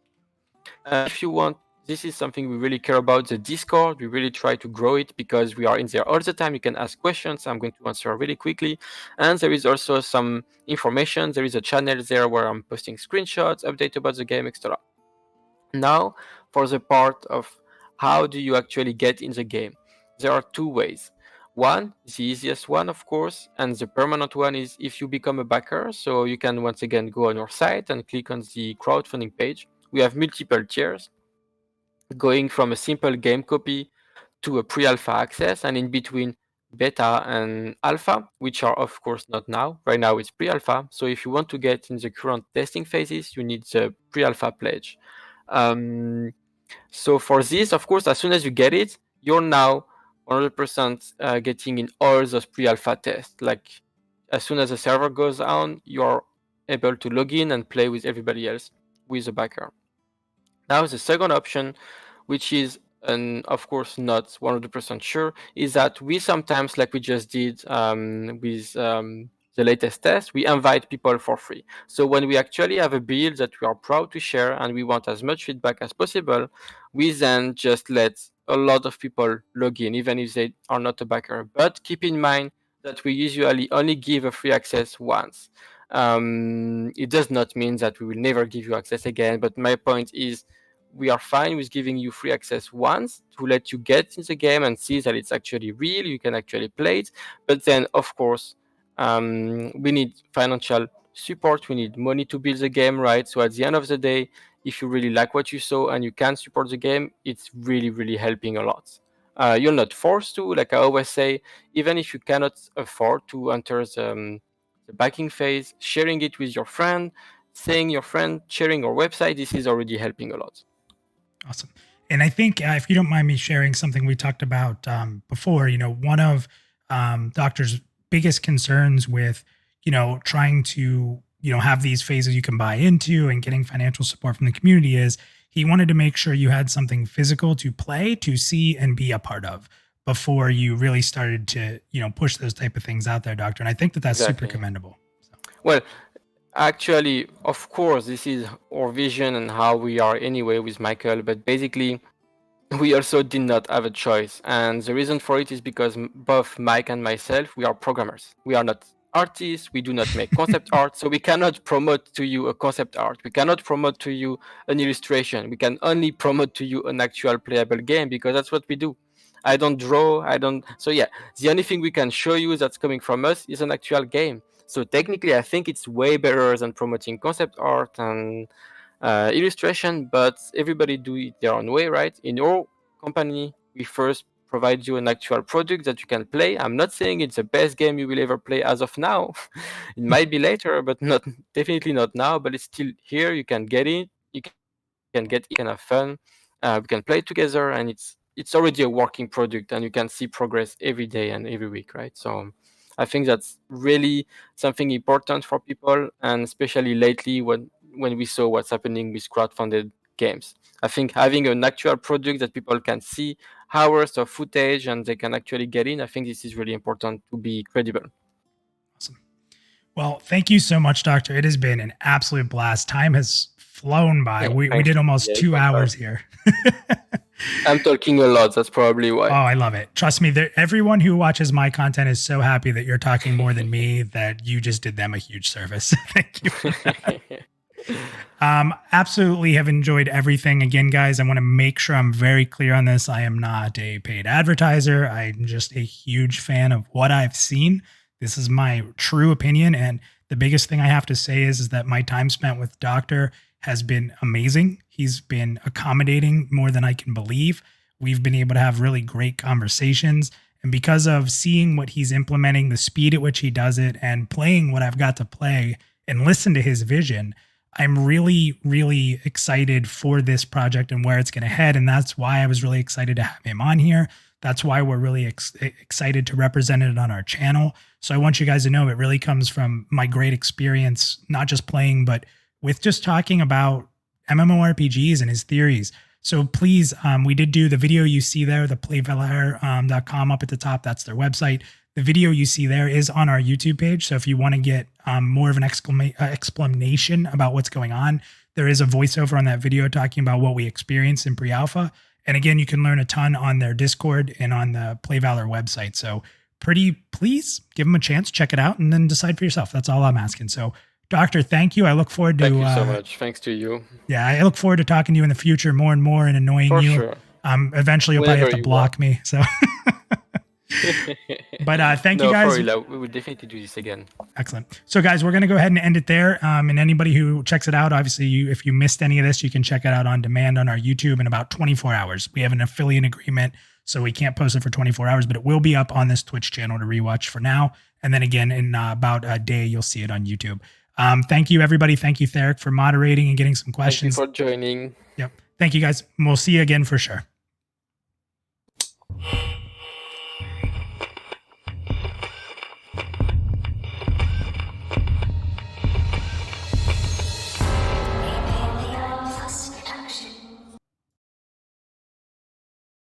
If you want, this is something we really care about, the Discord. We really try to grow it because we are in there all the time. You can ask questions. I'm going to answer really quickly. And there is also some information. There is a channel there where I'm posting screenshots, update about the game, etc. Now, for the part of how do you actually get in the game, there are two ways. One, the easiest one, of course, and the permanent one is if you become a backer. So you can once again go on our site and click on the crowdfunding page. We have multiple tiers, going from a simple game copy to a pre-alpha access, and in between beta and alpha, which are of course not now. Right now it's pre-alpha. So if you want to get in the current testing phases, you need the pre-alpha pledge. So for this, of course, as soon as you get it, you're now 100% getting in all those pre-alpha tests. Like as soon as the server goes on, you're able to log in and play with everybody else with a backer. Now the second option, which is of course not 100% sure, is that we sometimes, like we just did with the latest test, we invite people for free. So when we actually have a build that we are proud to share and we want as much feedback as possible, we then just let a lot of people log in, even if they are not a backer. But keep in mind that we usually only give a free access once. It does not mean that we will never give you access again, but my point is we are fine with giving you free access once to let you get in the game and see that it's actually real, you can actually play it. But then, of course, we need financial support, we need money to build the game, right? So at the end of the day, if you really like what you saw and you can support the game, it's really, really helping a lot. You're not forced to, like I always say, even if you cannot afford to enter the backing phase, sharing it with your friend, saying your friend, sharing our website, this is already helping a lot. Awesome. And I think if you don't mind me sharing something we talked about before, one of Doctor's biggest concerns with, trying to, have these phases you can buy into and getting financial support from the community is he wanted to make sure you had something physical to play, to see, and be a part of before you really started to, push those type of things out there, Doctor. And I think that that's Exactly. super commendable. So. Well, actually, of course, this is our vision and how we are anyway with Michael, but basically, we also did not have a choice. And the reason for it is because both Mike and myself, we are programmers. We are not artists. We do not make concept art. So we cannot promote to you a concept art. We cannot promote to you an illustration. We can only promote to you an actual playable game because that's what we do. I don't draw. So yeah, the only thing we can show you that's coming from us is an actual game. So technically, I think it's way better than promoting concept art and illustration, but everybody do it their own way, right? In our company, we first provide you an actual product that you can play. I'm not saying it's the best game you will ever play as of now. It might be later, but definitely not now. But it's still here. You can get it. You can get it. You can have fun. We can play together, and it's already a working product, and you can see progress every day and every week, right? So I think that's really something important for people, and especially lately when we saw what's happening with crowdfunded games. I think having an actual product that people can see hours of footage and they can actually get in, I think this is really important to be credible. Awesome. Well, thank you so much, Doctor. It has been an absolute blast. Time has flown by. We did almost 2 hours here. I'm talking a lot. That's probably why. Oh, I love it. Trust me, everyone who watches my content is so happy that you're talking more than me that you just did them a huge service. Thank you. Absolutely have enjoyed everything. Again, guys, I want to make sure I'm very clear on this. I am not a paid advertiser. I'm just a huge fan of what I've seen. This is my true opinion. And the biggest thing I have to say is that my time spent with Doctor has been amazing. He's been accommodating more than I can believe. We've been able to have really great conversations. And because of seeing what he's implementing, the speed at which he does it, and playing what I've got to play and listen to his vision, I'm really, really excited for this project and where it's going to head. And that's why I was really excited to have him on here. That's why we're really excited to represent it on our channel. So I want you guys to know it really comes from my great experience, not just playing, but with just talking about MMORPGs and his theories. So please, we did do the video you see there, the playvalar.com up at the top. That's their website. The video you see there is on our YouTube page. So if you want to get more of an explanation about what's going on, there is a voiceover on that video talking about what we experienced in pre-alpha. And again, you can learn a ton on their Discord and on the Play Valor website. So please give them a chance, check it out, and then decide for yourself. That's all I'm asking. So Doctor, thank you. I look forward to... Thank you so much. Thanks to you. Yeah, I look forward to talking to you in the future more and more and annoying For you. sure. Eventually, you'll Whenever probably have to you block me. So, but thank you guys. For real, we will definitely do this again. Excellent. So, guys, we're going to go ahead and end it there. And anybody who checks it out, obviously, if you missed any of this, you can check it out on demand on our YouTube in about 24 hours. We have an affiliate agreement, so we can't post it for 24 hours, but it will be up on this Twitch channel to rewatch for now. And then again, in about a day, you'll see it on YouTube. Thank you, everybody. Thank you, Theric, for moderating and getting some questions. Thank you for joining. Yep. Thank you, guys. We'll see you again for sure.